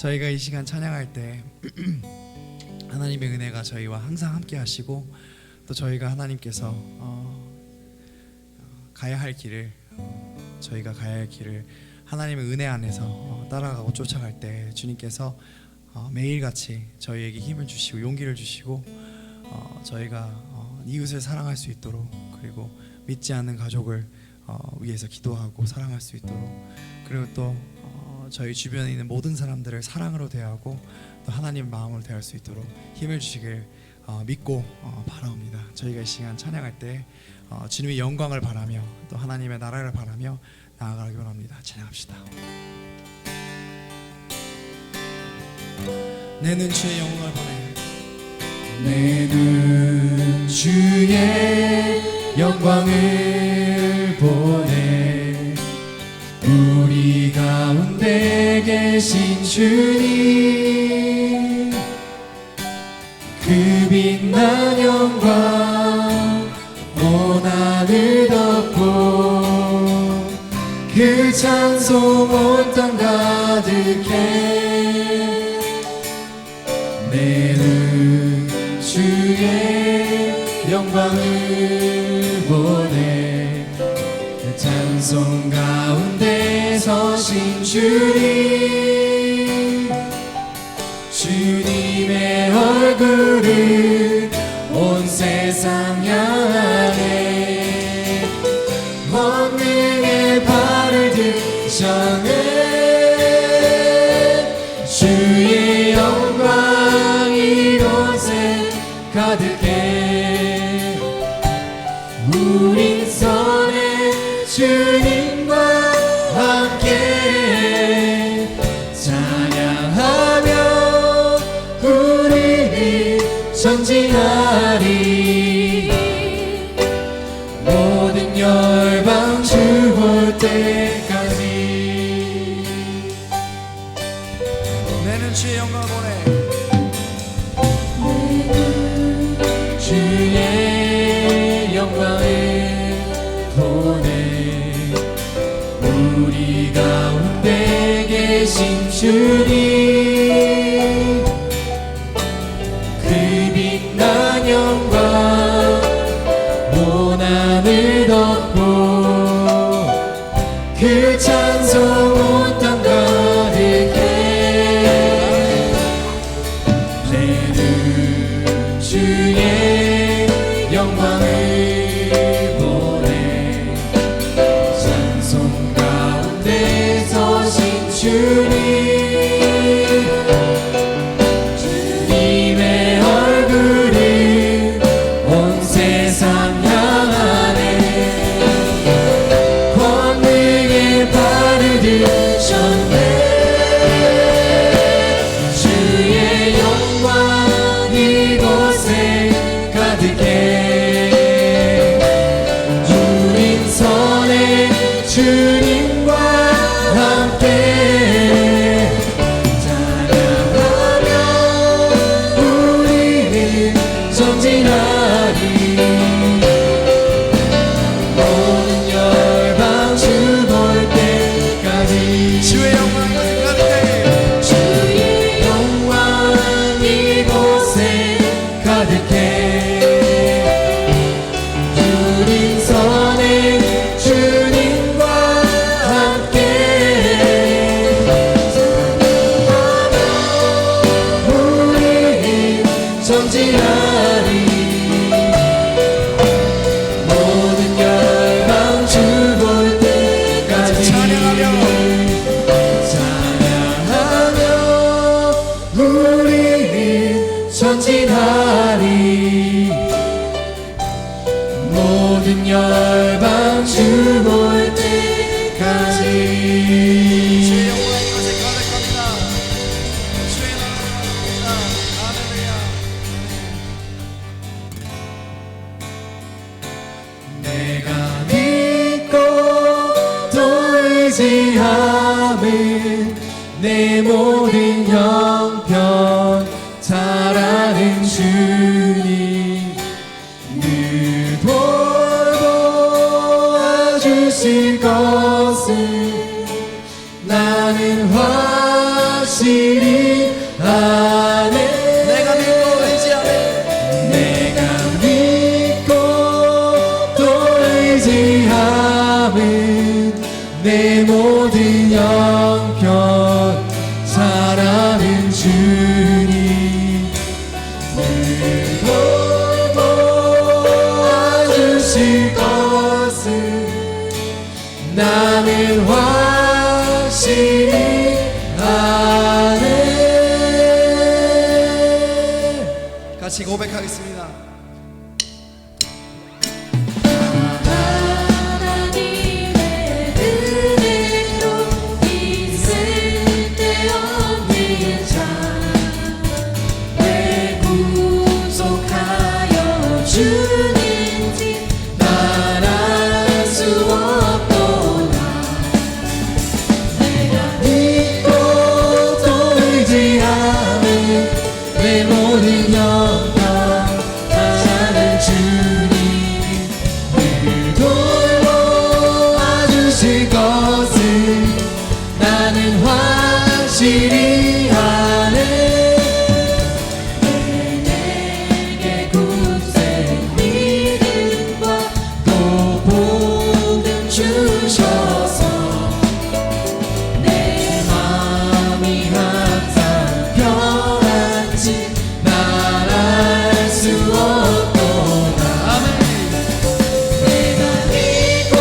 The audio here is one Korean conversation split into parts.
저희가 이 시간 찬양할 때 하나님의 은혜가 저희와 항상 함께 하시고 또 저희가 하나님께서 가야 할 길을 저희가 가야 할 길을 하나님의 은혜 안에서 따라가고 쫓아갈 때 주님께서 매일같이 저희에게 힘을 주시고 용기를 주시고 저희가 이웃을 사랑할 수 있도록 그리고 믿지 않는 가족을 위해서 기도하고 사랑할 수 있도록 그리고 또 저희 주변에 있는 모든 사람들을 사랑으로 대하고 또 하나님의 마음으로 대할 수 있도록 힘을 주시길 믿고 바라옵니다. 저희가 이 시간 찬양할 때 주님의 영광을 바라며 또 하나님의 나라를 바라며 나아가기 원합니다. 찬양합시다. 내 눈 주의 영광을 보내 내 눈 주의 영광을 보내 우리 가운데 계신 주님 그 빛난 영광 온 하늘 덮고 그 찬송 온 땅 가득해 내 눈 주의 영광을 보내 그 찬송 가운데 서신 주님 주님의 얼굴을 온 세상 향하네 권능의 발을 드셨네 주의 영광 이곳에 가득해 우린 선해 주님과 함께 찬양하며 우리 전진하리 모든 열방 주 볼 때까지 내는 주의 영광을 보내 주의 영광을 보내 우리 가운데 계신 주님 그 빛난 영광 온 하늘 덮고 그 찬송 온 땅 가득해 내 눈 주의 영광을 보내 찬송 가운데 서신 주님 주님의 얼굴을 온 세상 향하네 권능의 발을 드셨네 주의 영광 이곳에 가득해 우린 선해 주님과 함께 찬양하며 우리는 전진하리 모든 열방 주 볼 때까지 주의 영광 이곳에 가득해 주의 영광 이곳에 가득해 우린 선해 주님과 함께 찬양하며 우리 전진하리 모든 열방 주 볼 때까지 찬양하며 우리는 전진하리 모든 열방 주 볼 때까지 주의 영광 이곳에 가득합니다. 주의 나라가 할렐루야. 내가 믿고 또 의지함은 내 모든 형편 잘 아는 주님 늘 돌보아주실 것을 나는 확실히 같이 고백하겠습니다. 하나님의 은혜로 있을 때 없는 자 왜 구속하여 주는지 난 알 수 없도다. 내가 믿고 또 의지하는 내 모든 영광 하는 주님 늘 돌보아주실 것을 나는 확실히 아네. 내게 굳센 믿음과 또 복음 주셔서 내 마음이 항상 평안치 난 알 수 없도다. 내가 믿고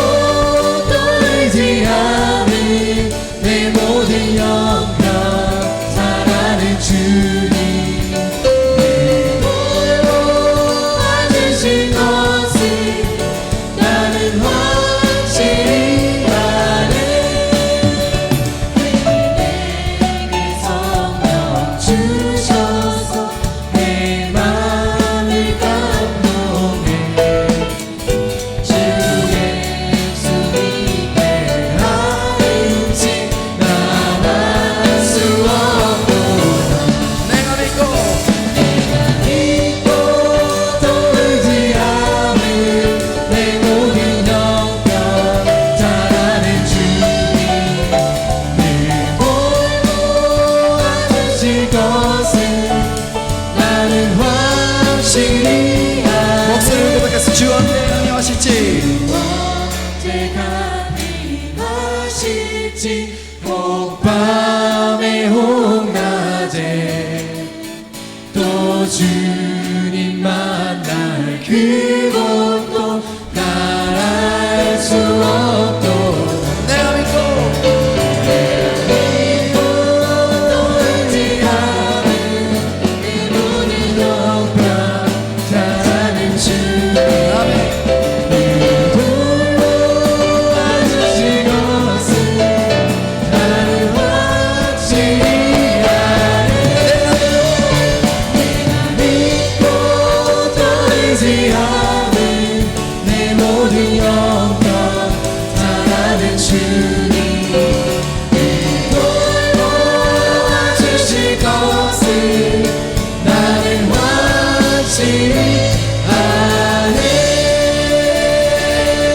또 의지하는 내 모든 영광 사랑하는 주님 늘 돌보아주실 것을 나는 확실히 아네. 내게 성령 주셔서 내 마음을 감동해 주 예수 믿게 하는지 난 알 수 없도다. 내가 믿고 믿고 또 의지하는 내 모든 영광 잘하는 주님 늘 돌보아주실 것을 나는 확실히 아네. 목소리를 고백해서 주 언제 강림하실지 언제 강림하실지 혹밤에 혹낮에 또 주님 만날 그곳도 날 알 수 없도다. 내가 믿고 믿고 또 의지하는 내 모든 영광 잘하는 주님 아멘. 늘 돌보아주실 것을 나는 확실히 아네. 믿고 또 의지하는 내 모든 영광 잘하는 주님 늘 돌보아주실 것을 나는 확실히 아네.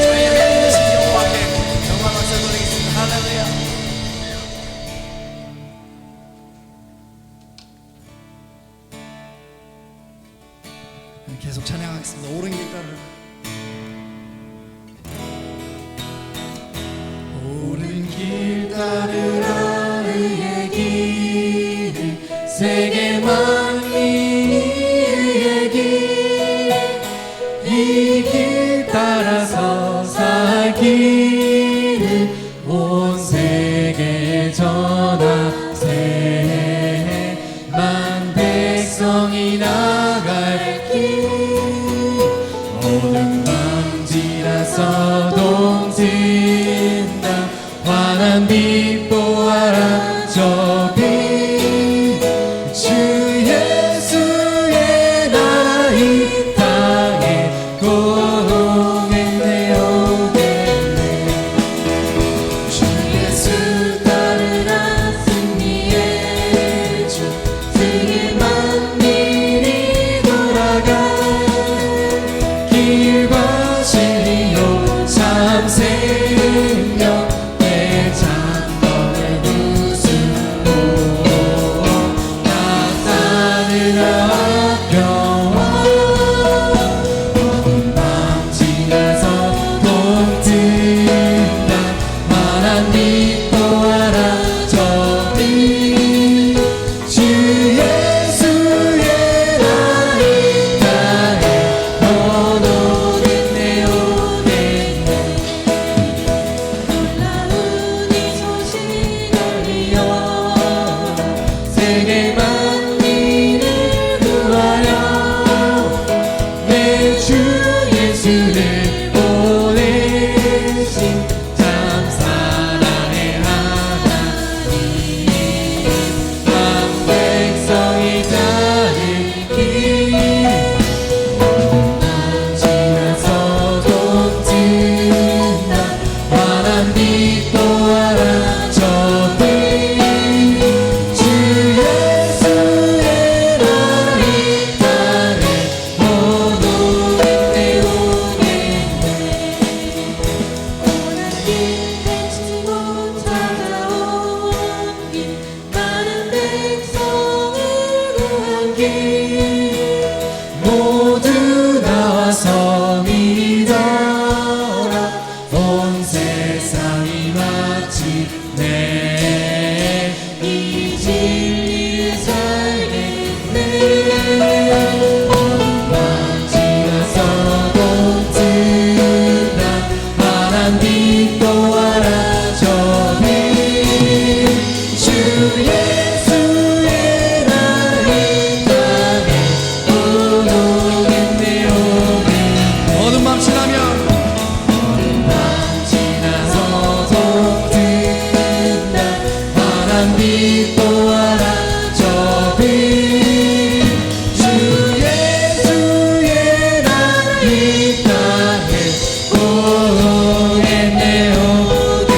저희의 믿으신 여호와께 영광 박수 드리겠습니다. 할렐루야. 계속 찬양하겠습니다. 오른 길 따르라. 오른 길 따르라 의의 길을 세계 만민이 의의 길이 길 따라서 살 길을 온 세계에 전하세. 만 백성이 나갈 길 어둠 밤지라서 동진다. 환한 빛 보아라 저 빛. 주 예수의 나라 이 땅에 공행되어 오겠네. 주 예수 따르라 승리의 주. 승의 만민이 돌아가 길과 진리요 참 생명 내 잠깐 길 모두 나와서 믿어라. 온 세상이 마침내 이 진리를 살겠네. 밤 지나서도 든다 파란 빛 또하라 저 빛. 주 예수의 나를 땅에 오겠네 오겠네. 어둠 밤 지나면 밤 지나서도 든다 파란 빛 또하라 저 빛. 주 예수의 나를 이 땅에 오겠네 오겠네.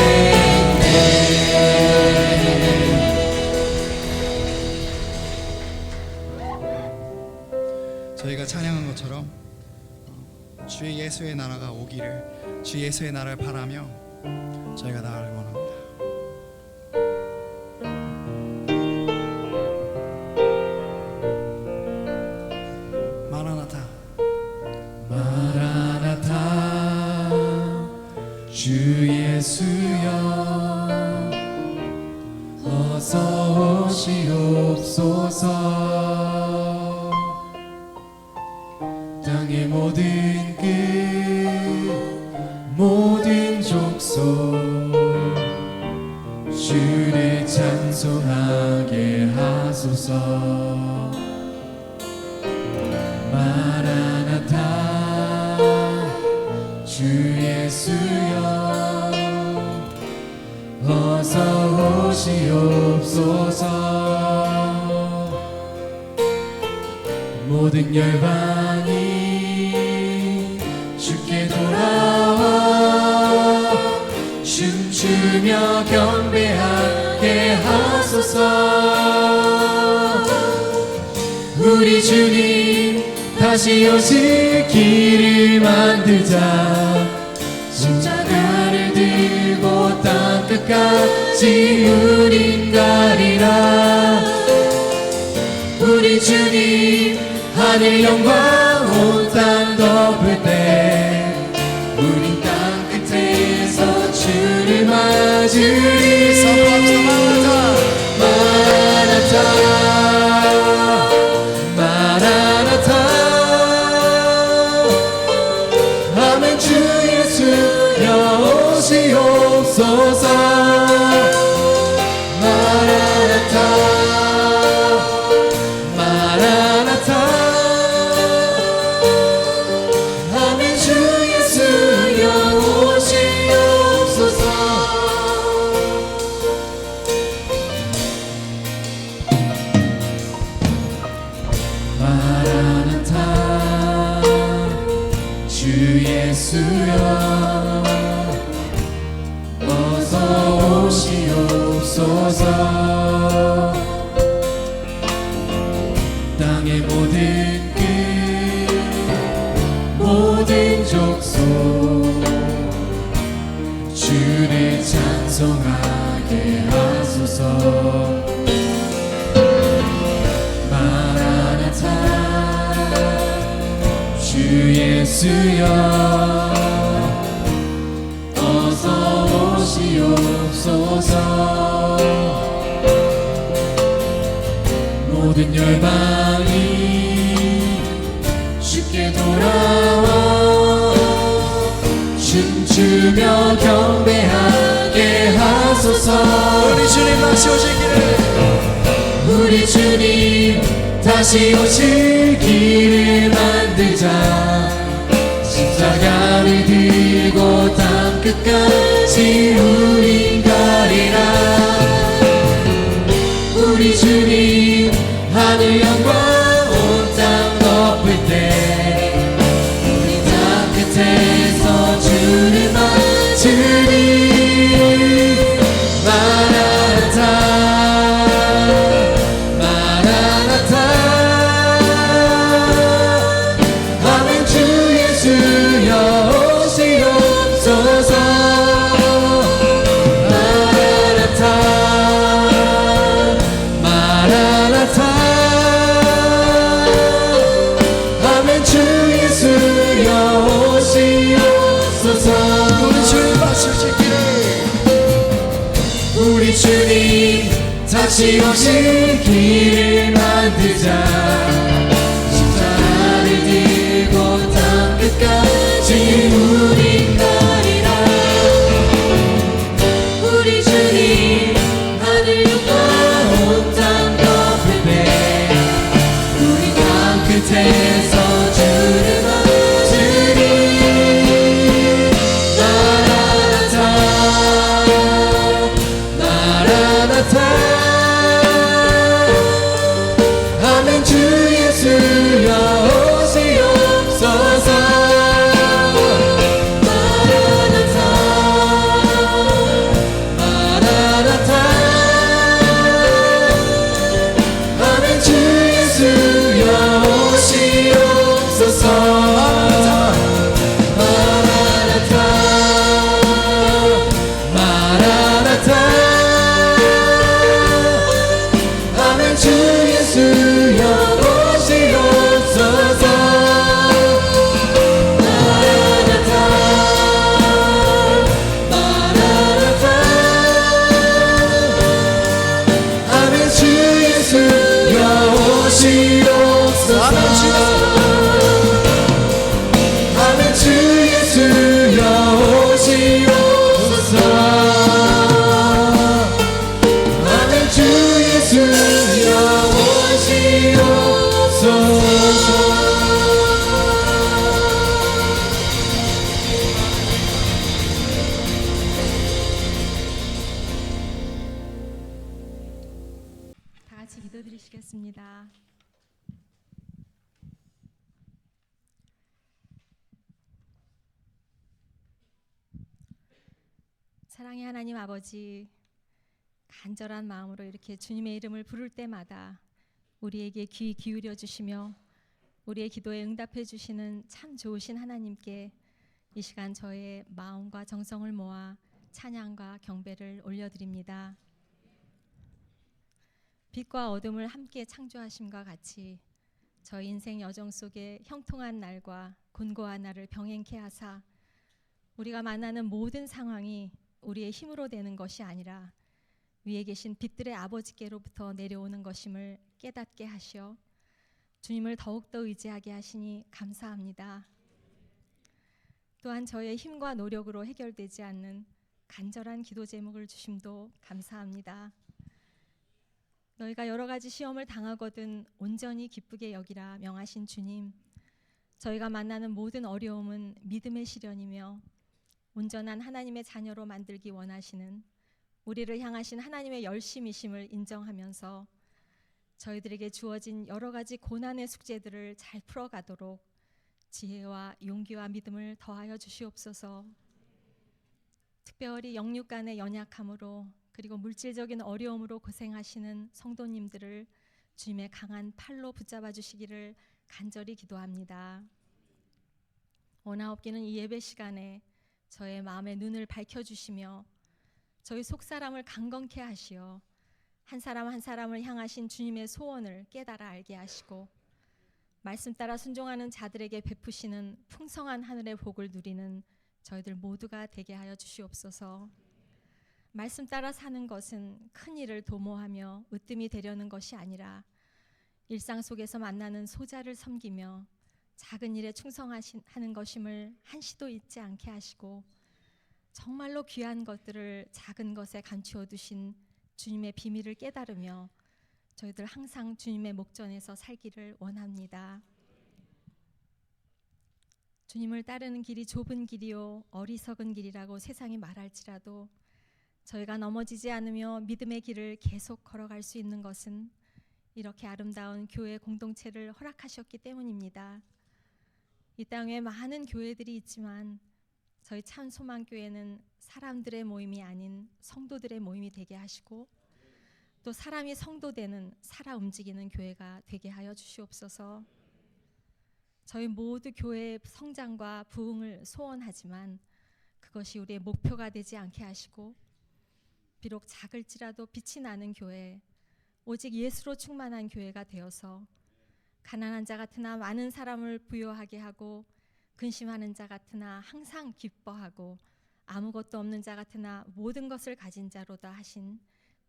저희가 찬양한 것처럼 주 예수의 나라가 오기를, 주 예수의 나라를 바라며 저희가 나아가길 원합니다. 마라나타. 마라나타 주 예수여 어서 오시옵소서. 땅의 모든 끝 모든 족속 주를 찬송하게 하소서. 마라나타 주 예수여 어서 오시옵소서. 모든 열방이 주께 돌아와 춤추며 경배하게 하소서. 우리 주님 다시 오실 길을 만들자. 십자가를 들고 땅 끝까지 우린 가리라. 우리 주님 하늘 영광 온 땅 덮을 때 우린 땅 끝에서 주를 맞으리. 마라나타 마라나타 아멘. 주 예수여 오시옵소서. 마라나타 마라나타 아멘. 주 예수여 오시옵소서. 마라나타 주 예수여 어서 오시옵소서. 땅의 모든 끝 모든 족속 주를 찬송하게 하소서. 마라나타 주 예수여 어서 오시옵소서. 모든 열방이 주께 돌아와 춤추며 경배하게 하소서. 우리 주님 다시 오시기를, 우리 주님 다시 오실 길을 만들자. 십자가를 들고 땅 끝까지 우린 가리라. 우리 주님 하늘 영광 온 땅 덮을 때 우리 땅 끝에서 주를 맞으리. 마라나타 마라나타 아멘. 주 예수여 오시옵소서. 다시 오실 길을 만들자 십자가를 들고 땅 끝까지 우린 가리라 우리 주님 하늘 영광 온 땅 덮을 때 우리 땅 끝에서 주를 맞으리 아멘 주 예수여 오시옵소서 마라나타 마라나타 아멘 주 예수여 오시옵소서 마라나타 마라나타 아멘 주 예수여 오시옵소서 마라나타 마라나타 아멘 주 예수여 오시옵소서 아멘 주 예수여 오시옵소서 아멘 주 예수여 오시옵소서 다 같이 기도드리시겠습니다. 사랑의 하나님 아버지, 간절한 마음으로 이렇게 주님의 이름을 부를 때마다 우리에게 귀 기울여 주시며 우리의 기도에 응답해 주시는 참 좋으신 하나님께 이 시간 저의 마음과 정성을 모아 찬양과 경배를 올려드립니다. 빛과 어둠을 함께 창조하심과 같이 저희 인생 여정 속에 형통한 날과 곤고한 날을 병행케 하사 우리가 만나는 모든 상황이 우리의 힘으로 되는 것이 아니라 위에 계신 빛들의 아버지께로부터 내려오는 것임을 깨닫게 하시어 주님을 더욱더 의지하게 하시니 감사합니다. 또한 저의 힘과 노력으로 해결되지 않는 간절한 기도 제목을 주심도 감사합니다. 너희가 여러 가지 시험을 당하거든 온전히 기쁘게 여기라 명하신 주님, 저희가 만나는 모든 어려움은 믿음의 시련이며 온전한 하나님의 자녀로 만들기 원하시는 우리를 향하신 하나님의 열심이심을 인정하면서 저희들에게 주어진 여러 가지 고난의 숙제들을 잘 풀어가도록 지혜와 용기와 믿음을 더하여 주시옵소서. 특별히 영육 간의 연약함으로 그리고 물질적인 어려움으로 고생하시는 성도님들을 주님의 강한 팔로 붙잡아 주시기를 간절히 기도합니다. 원하옵기는 이 예배 시간에 저의 마음의 눈을 밝혀주시며 저희 속사람을 강건케 하시어 한 사람 한 사람을 향하신 주님의 소원을 깨달아 알게 하시고 말씀 따라 순종하는 자들에게 베푸시는 풍성한 하늘의 복을 누리는 저희들 모두가 되게 하여 주시옵소서. 말씀 따라 사는 것은 큰 일을 도모하며 으뜸이 되려는 것이 아니라 일상 속에서 만나는 소자를 섬기며 작은 일에 충성하는 것임을 한시도 잊지 않게 하시고 정말로 귀한 것들을 작은 것에 감추어 두신 주님의 비밀을 깨달으며 저희들 항상 주님의 목전에서 살기를 원합니다. 주님을 따르는 길이 좁은 길이요 어리석은 길이라고 세상이 말할지라도 저희가 넘어지지 않으며 믿음의 길을 계속 걸어갈 수 있는 것은 이렇게 아름다운 교회 공동체를 허락하셨기 때문입니다. 이 땅에 많은 교회들이 있지만 저희 참 소망교회는 사람들의 모임이 아닌 성도들의 모임이 되게 하시고 또 사람이 성도 되는 살아 움직이는 교회가 되게 하여 주시옵소서. 저희 모두 교회의 성장과 부흥을 소원하지만 그것이 우리의 목표가 되지 않게 하시고 비록 작을지라도 빛이 나는 교회, 오직 예수로 충만한 교회가 되어서 가난한 자 같으나 많은 사람을 부유하게 하고 근심하는 자 같으나 항상 기뻐하고 아무것도 없는 자 같으나 모든 것을 가진 자로다 하신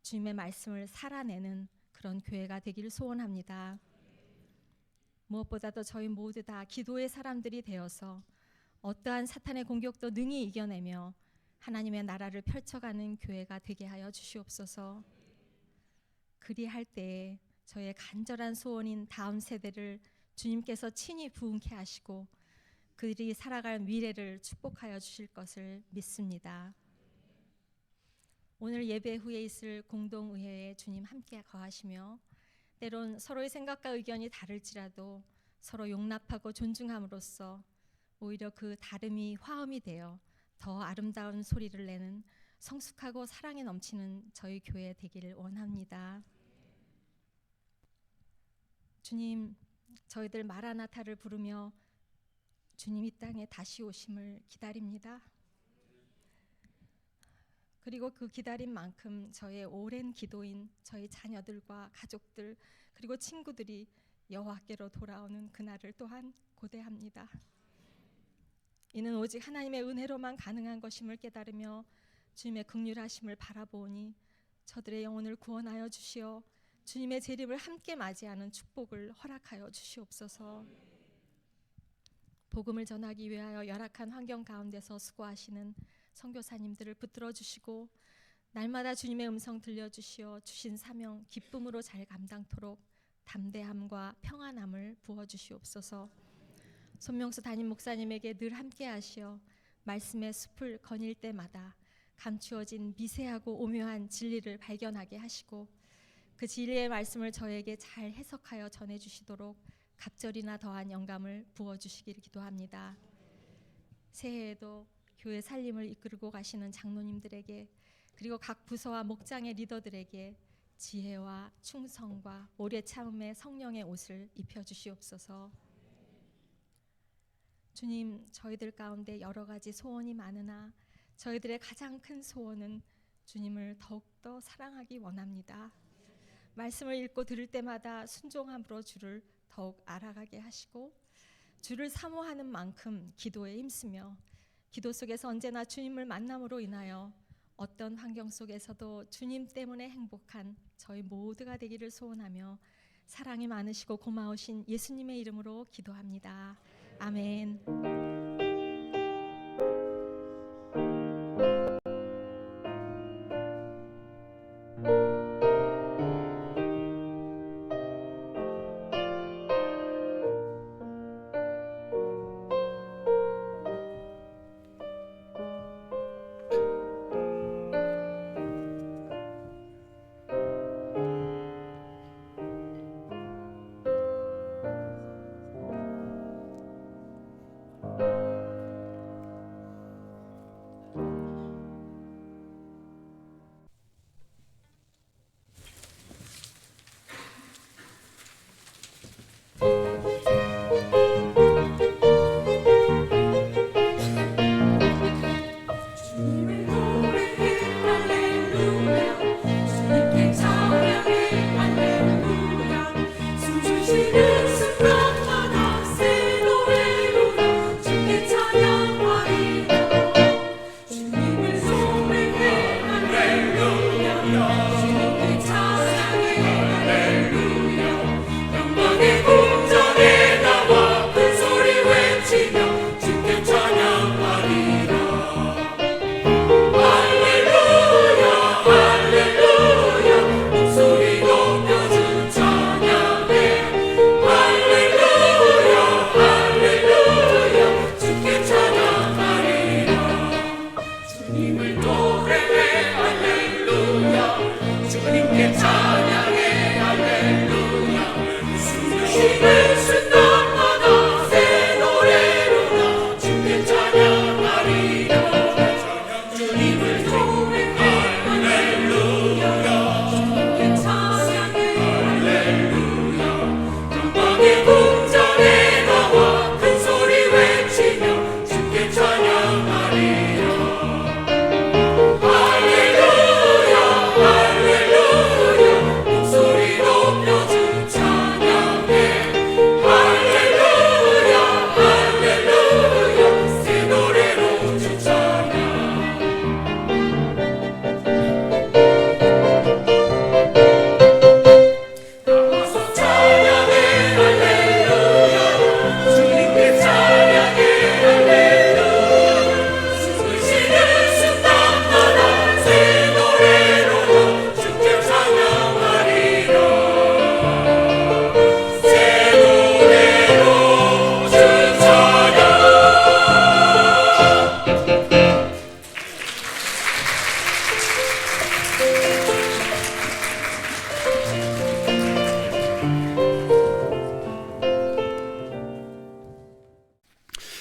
주님의 말씀을 살아내는 그런 교회가 되기를 소원합니다. 무엇보다도 저희 모두 다 기도의 사람들이 되어서 어떠한 사탄의 공격도 능히 이겨내며 하나님의 나라를 펼쳐가는 교회가 되게 하여 주시옵소서. 그리할 때에 저의 간절한 소원인 다음 세대를 주님께서 친히 부흥케 하시고 그들이 살아갈 미래를 축복하여 주실 것을 믿습니다. 오늘 예배 후에 있을 공동의회에 주님 함께 거하시며 때론 서로의 생각과 의견이 다를지라도 서로 용납하고 존중함으로써 오히려 그 다름이 화음이 되어 더 아름다운 소리를 내는 성숙하고 사랑에 넘치는 저희 교회 되기를 원합니다. 주님, 저희들 마라나타를 부르며 주님 이 땅에 다시 오심을 기다립니다. 그리고 그 기다린 만큼 저의 오랜 기도인 저희 자녀들과 가족들 그리고 친구들이 여호와께로 돌아오는 그날을 또한 고대합니다. 이는 오직 하나님의 은혜로만 가능한 것임을 깨달으며 주님의 긍휼하심을 바라보니 저들의 영혼을 구원하여 주시어 주님의 재림을 함께 맞이하는 축복을 허락하여 주시옵소서. 복음을 전하기 위하여 열악한 환경 가운데서 수고하시는 선교사님들을 붙들어 주시고 날마다 주님의 음성 들려주시어 주신 사명 기쁨으로 잘 감당토록 담대함과 평안함을 부어주시옵소서. 손명수 담임 목사님에게 늘 함께 하시어 말씀의 숲을 거닐 때마다 감추어진 미세하고 오묘한 진리를 발견하게 하시고 그 진리의 말씀을 저에게 잘 해석하여 전해주시도록 갑절이나 더한 영감을 부어주시기를 기도합니다. 새해에도 교회 살림을 이끌고 가시는 장로님들에게 그리고 각 부서와 목장의 리더들에게 지혜와 충성과 오래 참음의 성령의 옷을 입혀주시옵소서. 주님, 저희들 가운데 여러 가지 소원이 많으나 저희들의 가장 큰 소원은 주님을 더욱더 사랑하기 원합니다. 말씀을 읽고 들을 때마다 순종함으로 주를 더욱 알아가게 하시고 주를 사모하는 만큼 기도에 힘쓰며 기도 속에서 언제나 주님을 만남으로 인하여 어떤 환경 속에서도 주님 때문에 행복한 저희 모두가 되기를 소원하며 사랑이 많으시고 고마우신 예수님의 이름으로 기도합니다. 아멘.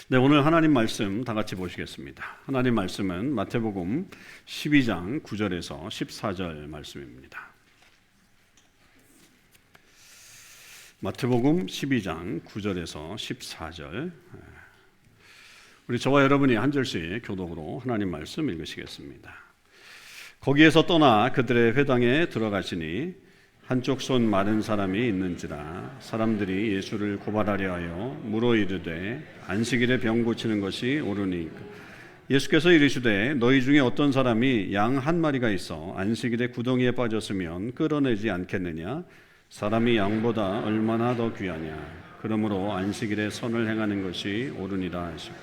네, 오늘 하나님 말씀 다 같이 보시겠습니다. 하나님 말씀은 마태복음 12장 9절에서 14절 말씀입니다. 마태복음 12장 9절에서 14절. 우리 저와 여러분이 한 절씩 교독으로 하나님 말씀 읽으시겠습니다. 거기에서 떠나 그들의 회당에 들어가시니 한쪽 손 마른 사람이 있는지라 사람들이 예수를 고발하려 하여 물어 이르되 안식일에 병 고치는 것이 옳으니까. 예수께서 이르시되 너희 중에 어떤 사람이 양 한 마리가 있어 안식일에 구덩이에 빠졌으면 끌어내지 않겠느냐? 사람이 양보다 얼마나 더 귀하냐? 그러므로 안식일에 선을 행하는 것이 옳으니라 하시고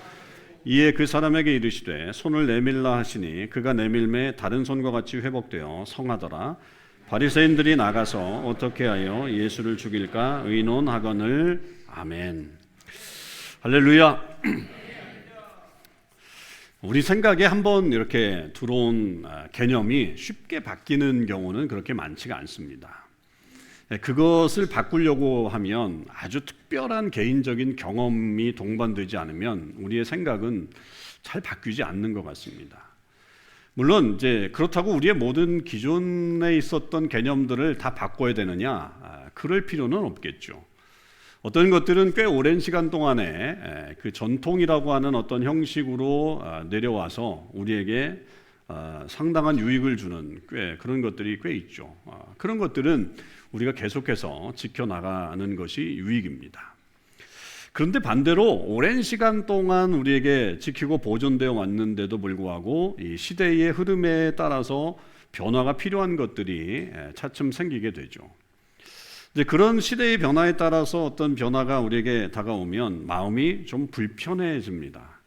이에 그 사람에게 이르시되 손을 내밀라 하시니 그가 내밀매 다른 손과 같이 회복되어 성하더라. 바리새인들이 나가서 어떻게 하여 예수를 죽일까 의논하거늘. 아멘. 할렐루야. 우리 생각에 한번 이렇게 들어온 개념이 쉽게 바뀌는 경우는 그렇게 많지가 않습니다. 그것을 바꾸려고 하면 아주 특별한 개인적인 경험이 동반되지 않으면 우리의 생각은 잘 바뀌지 않는 것 같습니다. 물론 이제 그렇다고 우리의 모든 기존에 있었던 개념들을 다 바꿔야 되느냐? 그럴 필요는 없겠죠. 어떤 것들은 꽤 오랜 시간 동안에 그 전통이라고 하는 어떤 형식으로 내려와서 우리에게 상당한 유익을 주는 그런 것들이 꽤 있죠. 그런 것들은 우리가 계속해서 지켜나가는 것이 유익입니다. 그런데 반대로 오랜 시간 동안 우리에게 지키고 보존되어 왔는데도 불구하고 이 시대의 흐름에 따라서 변화가 필요한 것들이 차츰 생기게 되죠. 이제 그런 시대의 변화에 따라서 어떤 변화가 우리에게 다가오면 마음이 좀 불편해집니다.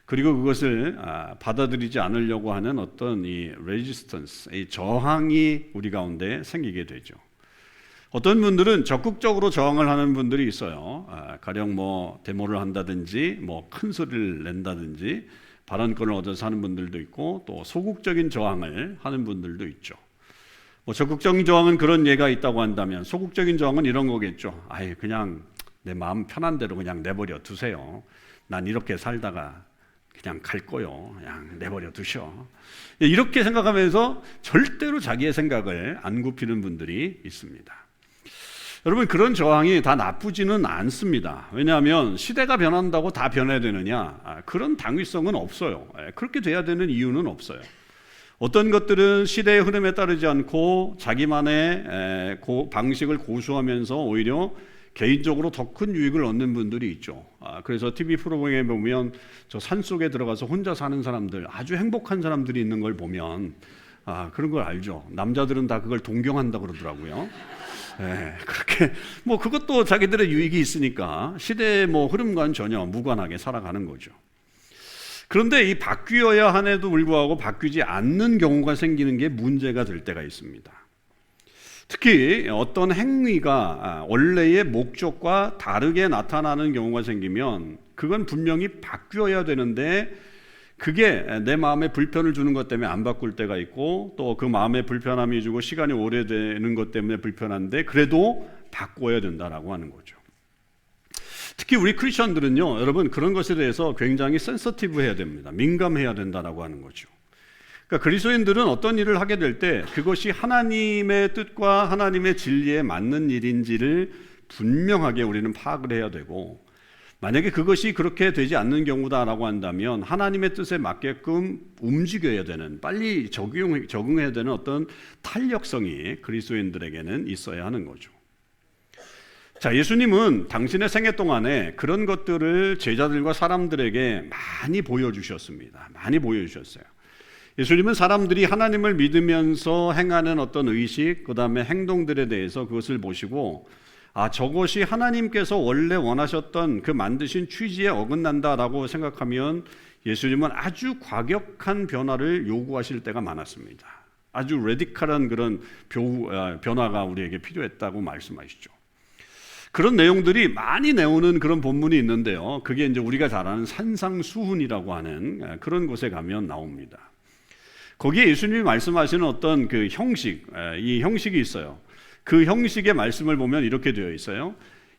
그리고 그것을 받아들이지 않으려고 하는 어떤 이 레지스턴스, 이 저항이 우리 가운데 생기게 되죠. 어떤 분들은 적극적으로 저항을 하는 분들이 있어요. 가령 뭐 데모를 한다든지 뭐 큰 소리를 낸다든지 발언권을 얻어서 하는 분들도 있고 또 소극적인 저항을 하는 분들도 있죠. 뭐 적극적인 저항은 그런 예가 있다고 한다면 소극적인 저항은 이런 거겠죠. 아예 그냥 내 마음 편한 대로 그냥 내버려 두세요. 난 이렇게 살다가 그냥 갈 거요. 그냥 내버려 두셔. 이렇게 생각하면서 절대로 자기의 생각을 안 굽히는 분들이 있습니다. 여러분, 그런 저항이 다 나쁘지는 않습니다. 왜냐하면 시대가 변한다고 다 변해야 되느냐? 그런 당위성은 없어요. 그렇게 돼야 되는 이유는 없어요. 어떤 것들은 시대의 흐름에 따르지 않고 자기만의 방식을 고수하면서 오히려 개인적으로 더 큰 유익을 얻는 분들이 있죠. 그래서 TV 프로그램에 보면 저 산속에 들어가서 혼자 사는 사람들, 아주 행복한 사람들이 있는 걸 보면 그런 걸 알죠. 남자들은 다 그걸 동경한다고 그러더라고요. 그렇게 뭐 그것도 자기들의 유익이 있으니까 시대의 뭐 흐름과는 전혀 무관하게 살아가는 거죠. 그런데 이 바뀌어야 함에도 불구하고 바뀌지 않는 경우가 생기는 게 문제가 될 때가 있습니다. 특히 어떤 행위가 원래의 목적과 다르게 나타나는 경우가 생기면 그건 분명히 바뀌어야 되는데 그게 내 마음에 불편을 주는 것 때문에 안 바꿀 때가 있고 또 그 마음에 불편함이 주고 시간이 오래되는 것 때문에 불편한데 그래도 바꿔야 된다라고 하는 거죠. 특히 우리 크리스천들은요, 여러분 그런 것에 대해서 굉장히 센서티브해야 됩니다. 민감해야 된다라고 하는 거죠. 그러니까 그리스도인들은 어떤 일을 하게 될 때 그것이 하나님의 뜻과 하나님의 진리에 맞는 일인지를 분명하게 우리는 파악을 해야 되고 만약에 그것이 그렇게 되지 않는 경우다라고 한다면 하나님의 뜻에 맞게끔 움직여야 되는, 빨리 적응해야 되는 어떤 탄력성이 그리스도인들에게는 있어야 하는 거죠. 자, 예수님은 당신의 생애 동안에 그런 것들을 제자들과 사람들에게 많이 보여주셨습니다. 많이 보여주셨어요. 예수님은 사람들이 하나님을 믿으면서 행하는 어떤 의식, 그 다음에 행동들에 대해서 그것을 보시고 저것이 하나님께서 원래 원하셨던 그 만드신 취지에 어긋난다라고 생각하면 예수님은 아주 과격한 변화를 요구하실 때가 많았습니다. 아주 레디컬한 그런 변화가 우리에게 필요했다고 말씀하시죠. 그런 내용들이 많이 나오는 그런 본문이 있는데요. 그게 이제 우리가 잘 아는 산상수훈이라고 하는 그런 곳에 가면 나옵니다. 거기에 예수님이 말씀하시는 어떤 그 형식, 이 형식이 있어요. 그 형식의 말씀을 보면 이렇게 되어 있어요.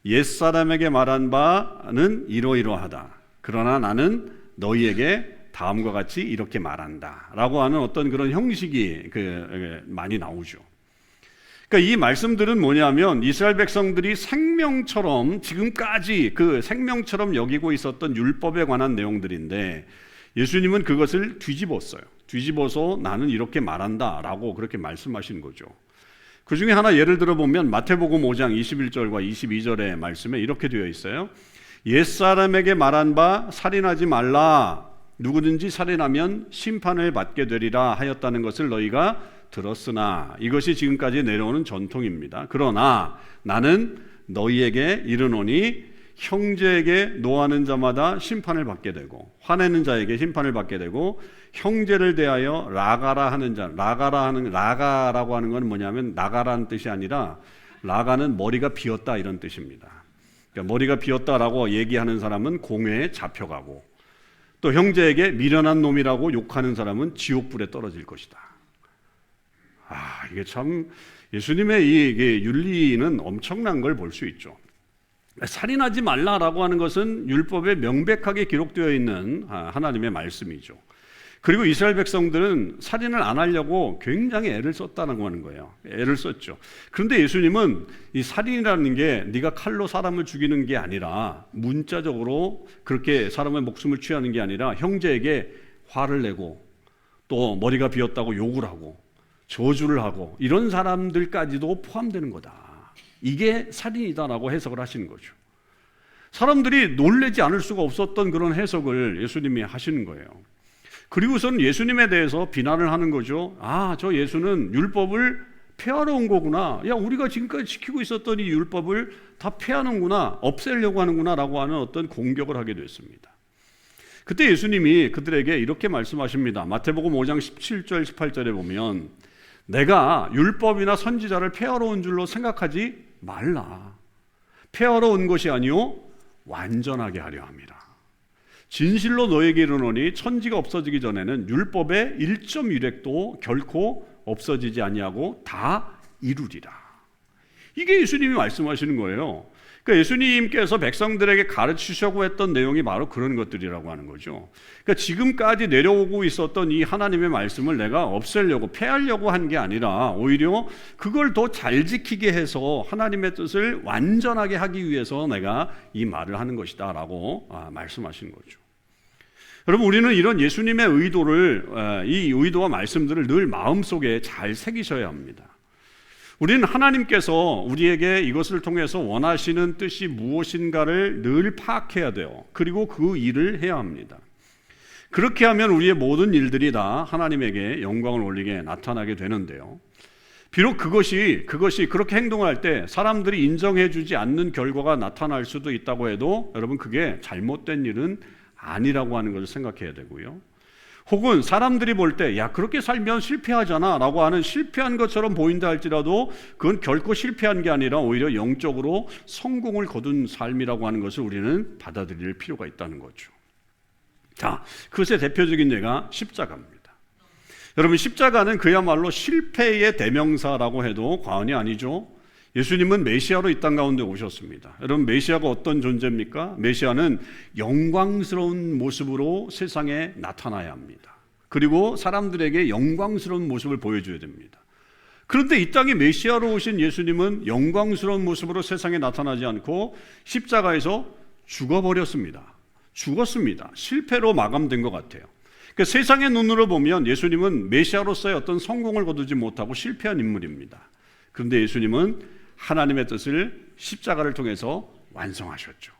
옛사람에게 말한 바는 이러이러하다. 그러나 나는 너희에게 다음과 같이 이렇게 말한다 라고 하는 어떤 그런 형식이 많이 나오죠. 그러니까 이 말씀들은 뭐냐면 이스라엘 백성들이 생명처럼 지금까지 그 생명처럼 여기고 있었던 율법에 관한 내용들인데 예수님은 그것을 뒤집었어요. 뒤집어서 나는 이렇게 말한다 라고 그렇게 말씀하신 거죠. 그 중에 하나 예를 들어보면 마태복음 5장 21절과 22절의 말씀에 이렇게 되어 있어요. 옛사람에게 말한 바 살인하지 말라. 누구든지 살인하면 심판을 받게 되리라 하였다는 것을 너희가 들었으나 이것이 지금까지 내려오는 전통입니다. 그러나 나는 너희에게 이르노니 형제에게 노하는 자마다 심판을 받게 되고 화내는 자에게 심판을 받게 되고 형제를 대하여 라가라 하는 자, 라가라고 하는 건 뭐냐면 나가라는 뜻이 아니라 라가는 머리가 비었다 이런 뜻입니다. 그러니까 머리가 비었다라고 얘기하는 사람은 공회에 잡혀가고 또 형제에게 미련한 놈이라고 욕하는 사람은 지옥불에 떨어질 것이다. 이게 참 예수님의 이 윤리는 엄청난 걸 볼 수 있죠. 살인하지 말라라고 하는 것은 율법에 명백하게 기록되어 있는 하나님의 말씀이죠. 그리고 이스라엘 백성들은 살인을 안 하려고 굉장히 애를 썼다는 거예요. 애를 썼죠. 그런데 예수님은 이 살인이라는 게 네가 칼로 사람을 죽이는 게 아니라 문자적으로 그렇게 사람의 목숨을 취하는 게 아니라 형제에게 화를 내고 또 머리가 비었다고 욕을 하고 저주를 하고 이런 사람들까지도 포함되는 거다. 이게 살인이다라고 해석을 하시는 거죠. 사람들이 놀라지 않을 수가 없었던 그런 해석을 예수님이 하시는 거예요. 그리고선 예수님에 대해서 비난을 하는 거죠. 저 예수는 율법을 폐하러 온 거구나. 야, 우리가 지금까지 지키고 있었던 이 율법을 다 폐하는구나, 없애려고 하는구나 라고 하는 어떤 공격을 하게 됐습니다. 그때 예수님이 그들에게 이렇게 말씀하십니다. 마태복음 5장 17절 18절에 보면 내가 율법이나 선지자를 폐하러 온 줄로 생각하지 말라. 폐하러 온 것이 아니요 완전하게 하려 함이라. 진실로 너에게 이르노니 천지가 없어지기 전에는 율법의 1.1획도 결코 없어지지 아니하고 다 이루리라. 이게 예수님이 말씀하시는 거예요. 그러니까 예수님께서 백성들에게 가르치시려고 했던 내용이 바로 그런 것들이라고 하는 거죠. 그러니까 지금까지 내려오고 있었던 이 하나님의 말씀을 내가 없애려고 폐하려고 한 게 아니라 오히려 그걸 더 잘 지키게 해서 하나님의 뜻을 완전하게 하기 위해서 내가 이 말을 하는 것이다 라고 말씀하신 거죠. 여러분, 우리는 이런 예수님의 의도를, 이 의도와 말씀들을 늘 마음속에 잘 새기셔야 합니다. 우리는 하나님께서 우리에게 이것을 통해서 원하시는 뜻이 무엇인가를 늘 파악해야 돼요. 그리고 그 일을 해야 합니다. 그렇게 하면 우리의 모든 일들이 다 하나님에게 영광을 올리게 나타나게 되는데요. 비록 그것이 그렇게 행동할 때 사람들이 인정해주지 않는 결과가 나타날 수도 있다고 해도 여러분 그게 잘못된 일은 아니라고 하는 것을 생각해야 되고요. 혹은 사람들이 볼 때 야 그렇게 살면 실패하잖아 라고 하는 실패한 것처럼 보인다 할지라도 그건 결코 실패한 게 아니라 오히려 영적으로 성공을 거둔 삶이라고 하는 것을 우리는 받아들일 필요가 있다는 거죠. 자, 그것의 대표적인 예가 십자가입니다. 여러분, 십자가는 그야말로 실패의 대명사라고 해도 과언이 아니죠. 예수님은 메시아로 이 땅 가운데 오셨습니다. 여러분, 메시아가 어떤 존재입니까? 메시아는 영광스러운 모습으로 세상에 나타나야 합니다. 그리고 사람들에게 영광스러운 모습을 보여줘야 됩니다. 그런데 이 땅에 메시아로 오신 예수님은 영광스러운 모습으로 세상에 나타나지 않고 십자가에서 죽어버렸습니다. 죽었습니다. 실패로 마감된 것 같아요. 그러니까 세상의 눈으로 보면 예수님은 메시아로서의 어떤 성공을 거두지 못하고 실패한 인물입니다. 그런데 예수님은 하나님의 뜻을 십자가를 통해서 완성하셨죠.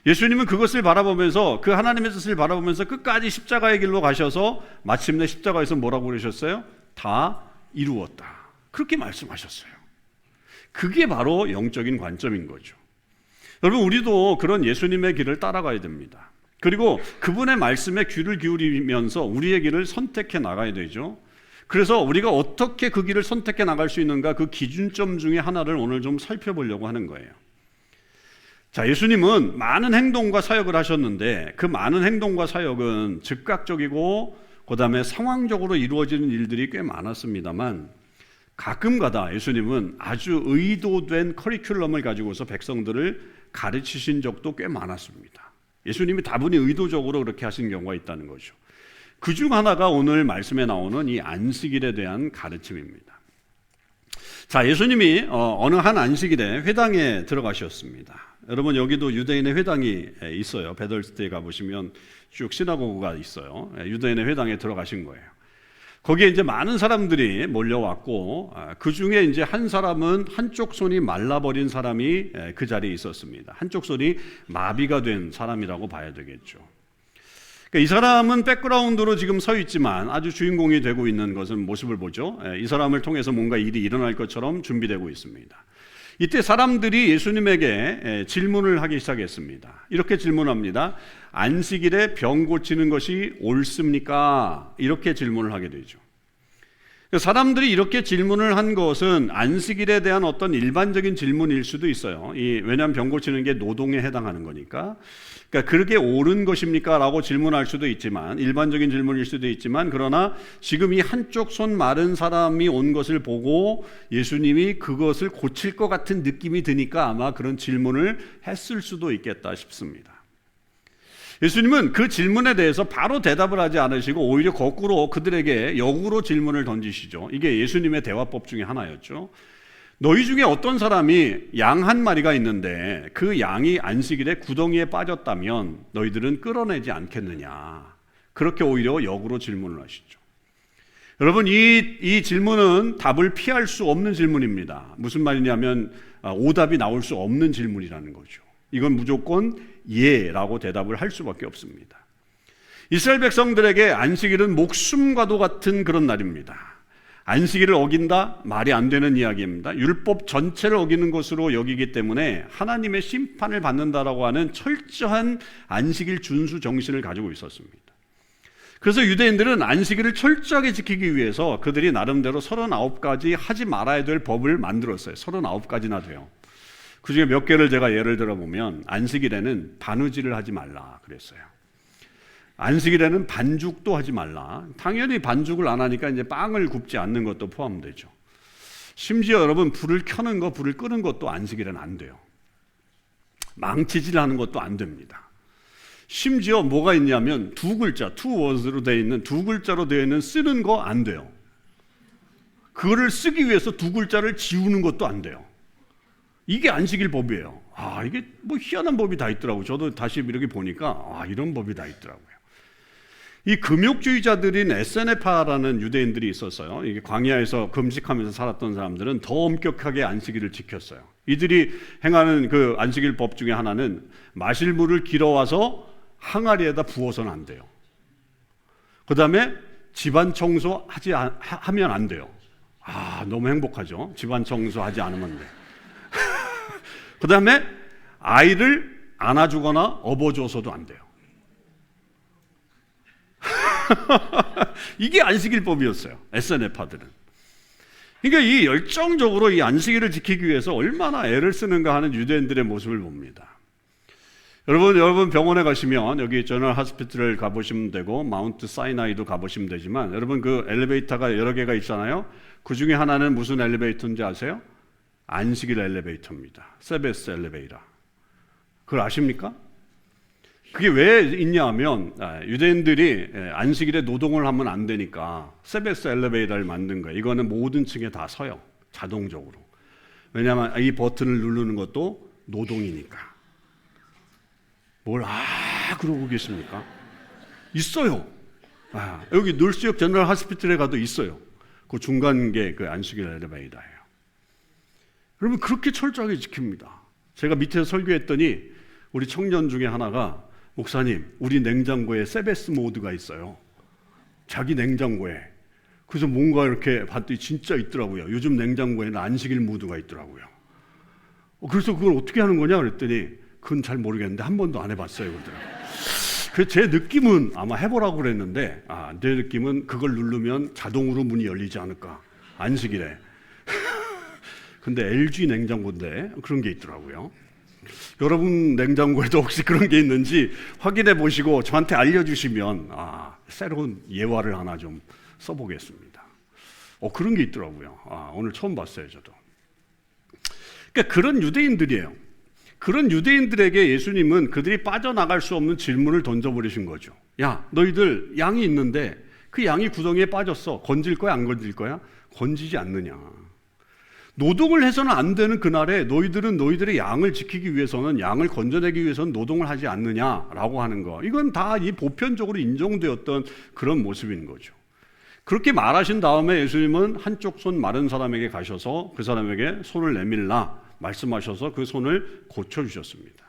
예수님은 그것을 바라보면서 그 하나님의 뜻을 바라보면서 끝까지 십자가의 길로 가셔서 마침내 십자가에서 뭐라고 그러셨어요? 다 이루었다. 그렇게 말씀하셨어요. 그게 바로 영적인 관점인 거죠. 여러분, 우리도 그런 예수님의 길을 따라가야 됩니다. 그리고 그분의 말씀에 귀를 기울이면서 우리의 길을 선택해 나가야 되죠. 그래서 우리가 어떻게 그 길을 선택해 나갈 수 있는가, 그 기준점 중에 하나를 오늘 좀 살펴보려고 하는 거예요. 자, 예수님은 많은 행동과 사역을 하셨는데 그 많은 행동과 사역은 즉각적이고 그 다음에 상황적으로 이루어지는 일들이 꽤 많았습니다만 가끔가다 예수님은 아주 의도된 커리큘럼을 가지고서 백성들을 가르치신 적도 꽤 많았습니다. 예수님이 다분히 의도적으로 그렇게 하신 경우가 있다는 거죠. 그 중 하나가 오늘 말씀에 나오는 이 안식일에 대한 가르침입니다. 자, 예수님이 어느 한 안식일에 회당에 들어가셨습니다. 여러분, 여기도 유대인의 회당이 있어요. 베들스테에 가보시면 쭉 시나고그가 있어요. 유대인의 회당에 들어가신 거예요. 거기에 이제 많은 사람들이 몰려왔고, 그 중에 이제 한 사람은 한쪽 손이 말라버린 사람이 그 자리에 있었습니다. 한쪽 손이 마비가 된 사람이라고 봐야 되겠죠. 그러니까 이 사람은 백그라운드로 지금 서 있지만 아주 주인공이 되고 있는 것은 모습을 보죠. 이 사람을 통해서 뭔가 일이 일어날 것처럼 준비되고 있습니다. 이때 사람들이 예수님에게 질문을 하기 시작했습니다. 이렇게 질문합니다. 안식일에 병 고치는 것이 옳습니까? 이렇게 질문을 하게 되죠. 사람들이 이렇게 질문을 한 것은 안식일에 대한 어떤 일반적인 질문일 수도 있어요. 왜냐하면 병 고치는 게 노동에 해당하는 거니까. 그러니까 그렇게 옳은 것입니까? 라고 질문할 수도 있지만, 일반적인 질문일 수도 있지만, 그러나 지금 이 한쪽 손 마른 사람이 온 것을 보고 예수님이 그것을 고칠 것 같은 느낌이 드니까 아마 그런 질문을 했을 수도 있겠다 싶습니다. 예수님은 그 질문에 대해서 바로 대답을 하지 않으시고 오히려 거꾸로 그들에게 역으로 질문을 던지시죠. 이게 예수님의 대화법 중에 하나였죠. 너희 중에 어떤 사람이 양 한 마리가 있는데 그 양이 안식일에 구덩이에 빠졌다면 너희들은 끌어내지 않겠느냐. 그렇게 오히려 역으로 질문을 하시죠. 여러분, 이 질문은 답을 피할 수 없는 질문입니다. 무슨 말이냐면 오답이 나올 수 없는 질문이라는 거죠. 이건 무조건 예라고 대답을 할 수밖에 없습니다. 이스라엘 백성들에게 안식일은 목숨과도 같은 그런 날입니다. 안식일을 어긴다? 말이 안 되는 이야기입니다. 율법 전체를 어기는 것으로 여기기 때문에 하나님의 심판을 받는다라고 하는 철저한 안식일 준수 정신을 가지고 있었습니다. 그래서 유대인들은 안식일을 철저하게 지키기 위해서 그들이 나름대로 39가지 하지 말아야 될 법을 만들었어요. 39가지나 돼요. 그 중에 몇 개를 제가 예를 들어보면, 안식일에는 바느질을 하지 말라 그랬어요. 안식일에는 반죽도 하지 말라. 당연히 반죽을 안 하니까 이제 빵을 굽지 않는 것도 포함되죠. 심지어 여러분, 불을 켜는 거, 불을 끄는 것도 안식일에는 안 돼요. 망치질 하는 것도 안 됩니다. 심지어 뭐가 있냐면 두 글자, two words로 되어 있는, 두 글자로 되어 있는 쓰는 거 안 돼요. 그거를 쓰기 위해서 두 글자를 지우는 것도 안 돼요. 이게 안식일 법이에요. 이게 뭐 희한한 법이 다 있더라고요. 저도 다시 이렇게 보니까 이런 법이 다 있더라고요. 이 금욕주의자들인 에세네파라는 유대인들이 있었어요. 이게 광야에서 금식하면서 살았던 사람들은 더 엄격하게 안식일을 지켰어요. 이들이 행하는 그 안식일 법 중에 하나는 마실 물을 길어와서 항아리에다 부어서는 안 돼요. 그 다음에 집안 청소 하면 안 돼요. 너무 행복하죠. 집안 청소 하지 않으면 돼. 그 다음에 아이를 안아주거나 업어줘서도 안 돼요. 이게 안식일법이었어요. 에세네파들은. 그러니까 이 열정적으로 이 안식일을 지키기 위해서 얼마나 애를 쓰는가 하는 유대인들의 모습을 봅니다. 여러분 병원에 가시면 여기 저널 하스피털을 가보시면 되고 마운트 사이나이도 가보시면 되지만, 여러분 그 엘리베이터가 여러 개가 있잖아요. 그 중에 하나는 무슨 엘리베이터인지 아세요? 안식일 엘리베이터입니다. 세베스 엘리베이터. 그걸 아십니까? 그게 왜 있냐 하면 유대인들이 안식일에 노동을 하면 안 되니까 세베스 엘리베이터를 만든 거예요. 이거는 모든 층에 다 서요. 자동적으로. 왜냐하면 이 버튼을 누르는 것도 노동이니까. 뭘 그러고 계십니까? 있어요. 여기 놀스역 제너럴 하스피털에 가도 있어요. 그 중간 게 그 안식일 엘리베이터예요. 여러분, 그렇게 철저하게 지킵니다. 제가 밑에서 설교했더니 우리 청년 중에 하나가, 목사님, 우리 냉장고에 세베스 모드가 있어요. 자기 냉장고에. 그래서 뭔가 이렇게 봤더니 진짜 있더라고요. 요즘 냉장고에는 안식일 모드가 있더라고요. 그래서 그걸 어떻게 하는 거냐 그랬더니 그건 잘 모르겠는데 한 번도 안 해봤어요 그러더라고요. 그래서 제 느낌은 아마 해보라고 그랬는데 내 느낌은 그걸 누르면 자동으로 문이 열리지 않을까, 안식일에. 근데 LG 냉장고인데 그런 게 있더라고요. 여러분 냉장고에도 혹시 그런 게 있는지 확인해 보시고 저한테 알려주시면 새로운 예화를 하나 좀 써보겠습니다. 그런 게 있더라고요. 오늘 처음 봤어요 저도. 그러니까 그런 유대인들이에요. 그런 유대인들에게 예수님은 그들이 빠져나갈 수 없는 질문을 던져버리신 거죠. 야, 너희들 양이 있는데 그 양이 구덩이에 빠졌어. 건질 거야, 안 건질 거야? 건지지 않느냐. 노동을 해서는 안 되는 그날에 너희들은 너희들의 양을 지키기 위해서는, 양을 건져내기 위해서는 노동을 하지 않느냐라고 하는 거. 이건 다 이 보편적으로 인정되었던 그런 모습인 거죠. 그렇게 말하신 다음에 예수님은 한쪽 손 마른 사람에게 가셔서 그 사람에게 손을 내밀라 말씀하셔서 그 손을 고쳐주셨습니다.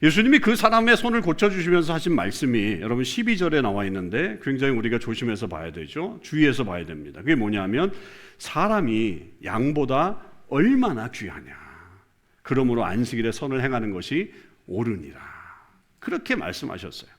예수님이 그 사람의 손을 고쳐주시면서 하신 말씀이 여러분 12절에 나와 있는데 굉장히 우리가 조심해서 봐야 되죠. 주의해서 봐야 됩니다. 그게 뭐냐면 사람이 양보다 얼마나 귀하냐. 그러므로 안식일에 선을 행하는 것이 옳으니라. 그렇게 말씀하셨어요.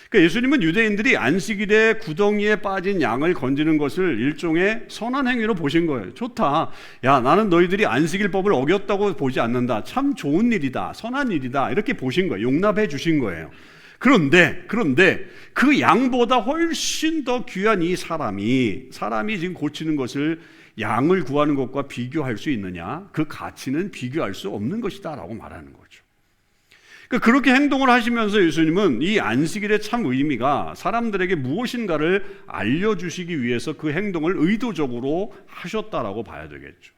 그러니까 예수님은 유대인들이 안식일에 구덩이에 빠진 양을 건지는 것을 일종의 선한 행위로 보신 거예요. 좋다. 야, 나는 너희들이 안식일법을 어겼다고 보지 않는다. 참 좋은 일이다. 선한 일이다. 이렇게 보신 거예요. 용납해 주신 거예요. 그런데 그 양보다 훨씬 더 귀한 이 사람이 지금 고치는 것을 양을 구하는 것과 비교할 수 있느냐? 그 가치는 비교할 수 없는 것이다 라고 말하는 거죠. 그렇게 행동을 하시면서 예수님은 이 안식일의 참 의미가 사람들에게 무엇인가를 알려주시기 위해서 그 행동을 의도적으로 하셨다라고 봐야 되겠죠.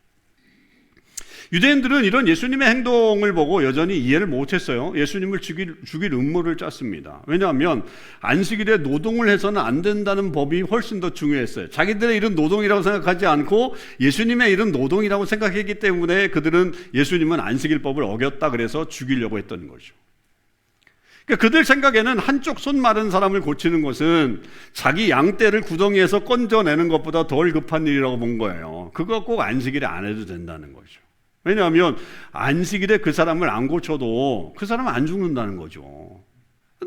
유대인들은 이런 예수님의 행동을 보고 여전히 이해를 못했어요. 예수님을 죽일 음모를 짰습니다. 왜냐하면 안식일에 노동을 해서는 안 된다는 법이 훨씬 더 중요했어요. 자기들의 일은 노동이라고 생각하지 않고 예수님의 일은 노동이라고 생각했기 때문에 그들은 예수님은 안식일법을 어겼다 그래서 죽이려고 했던 거죠. 그러니까 그들 생각에는 한쪽 손 마른 사람을 고치는 것은 자기 양떼를 구덩이에서 건져내는 것보다 덜 급한 일이라고 본 거예요. 그거 꼭 안식일에 안 해도 된다는 거죠. 왜냐하면 안식일에 그 사람을 안 고쳐도 그 사람은 안 죽는다는 거죠.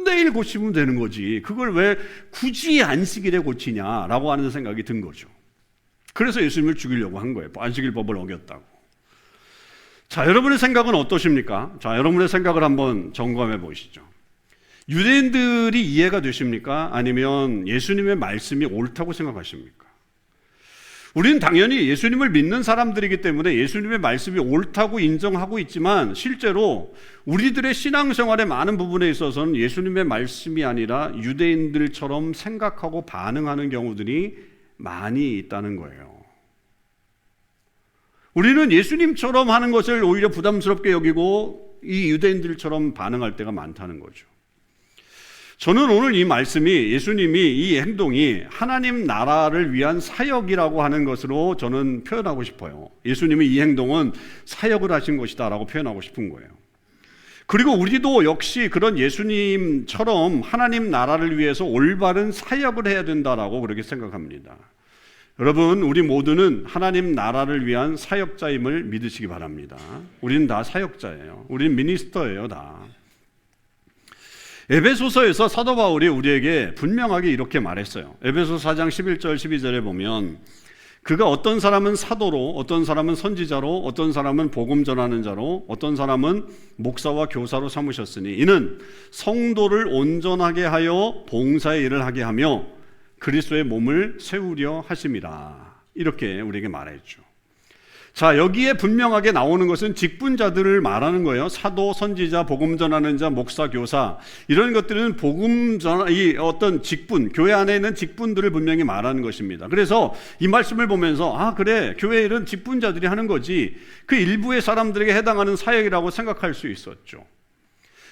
내일 고치면 되는 거지. 그걸 왜 굳이 안식일에 고치냐라고 하는 생각이 든 거죠. 그래서 예수님을 죽이려고 한 거예요. 안식일법을 어겼다고. 자, 여러분의 생각은 어떠십니까? 자, 여러분의 생각을 한번 점검해 보시죠. 유대인들이 이해가 되십니까? 아니면 예수님의 말씀이 옳다고 생각하십니까? 우리는 당연히 예수님을 믿는 사람들이기 때문에 예수님의 말씀이 옳다고 인정하고 있지만 실제로 우리들의 신앙생활의 많은 부분에 있어서는 예수님의 말씀이 아니라 유대인들처럼 생각하고 반응하는 경우들이 많이 있다는 거예요. 우리는 예수님처럼 하는 것을 오히려 부담스럽게 여기고 이 유대인들처럼 반응할 때가 많다는 거죠. 저는 오늘 이 말씀이 예수님이 이 행동이 하나님 나라를 위한 사역이라고 하는 것으로 저는 표현하고 싶어요. 예수님이 이 행동은 사역을 하신 것이다 라고 표현하고 싶은 거예요. 그리고 우리도 역시 그런 예수님처럼 하나님 나라를 위해서 올바른 사역을 해야 된다라고 그렇게 생각합니다. 여러분, 우리 모두는 하나님 나라를 위한 사역자임을 믿으시기 바랍니다. 우리는 다 사역자예요. 우리는 미니스터예요, 다. 에베소서에서 사도 바울이 우리에게 분명하게 이렇게 말했어요. 에베소서 4장 11절 12절에 보면 그가 어떤 사람은 사도로, 어떤 사람은 선지자로, 어떤 사람은 복음 전하는 자로, 어떤 사람은 목사와 교사로 삼으셨으니 이는 성도를 온전하게 하여 봉사의 일을 하게 하며 그리스도의 몸을 세우려 하심이라. 이렇게 우리에게 말했죠. 자, 여기에 분명하게 나오는 것은 직분자들을 말하는 거예요. 사도, 선지자, 복음 전하는 자, 목사, 교사, 이런 것들은 복음 전, 이 어떤 직분, 교회 안에 있는 직분들을 분명히 말하는 것입니다. 그래서 이 말씀을 보면서 아, 그래, 교회 일은 직분자들이 하는 거지, 그 일부의 사람들에게 해당하는 사역이라고 생각할 수 있었죠.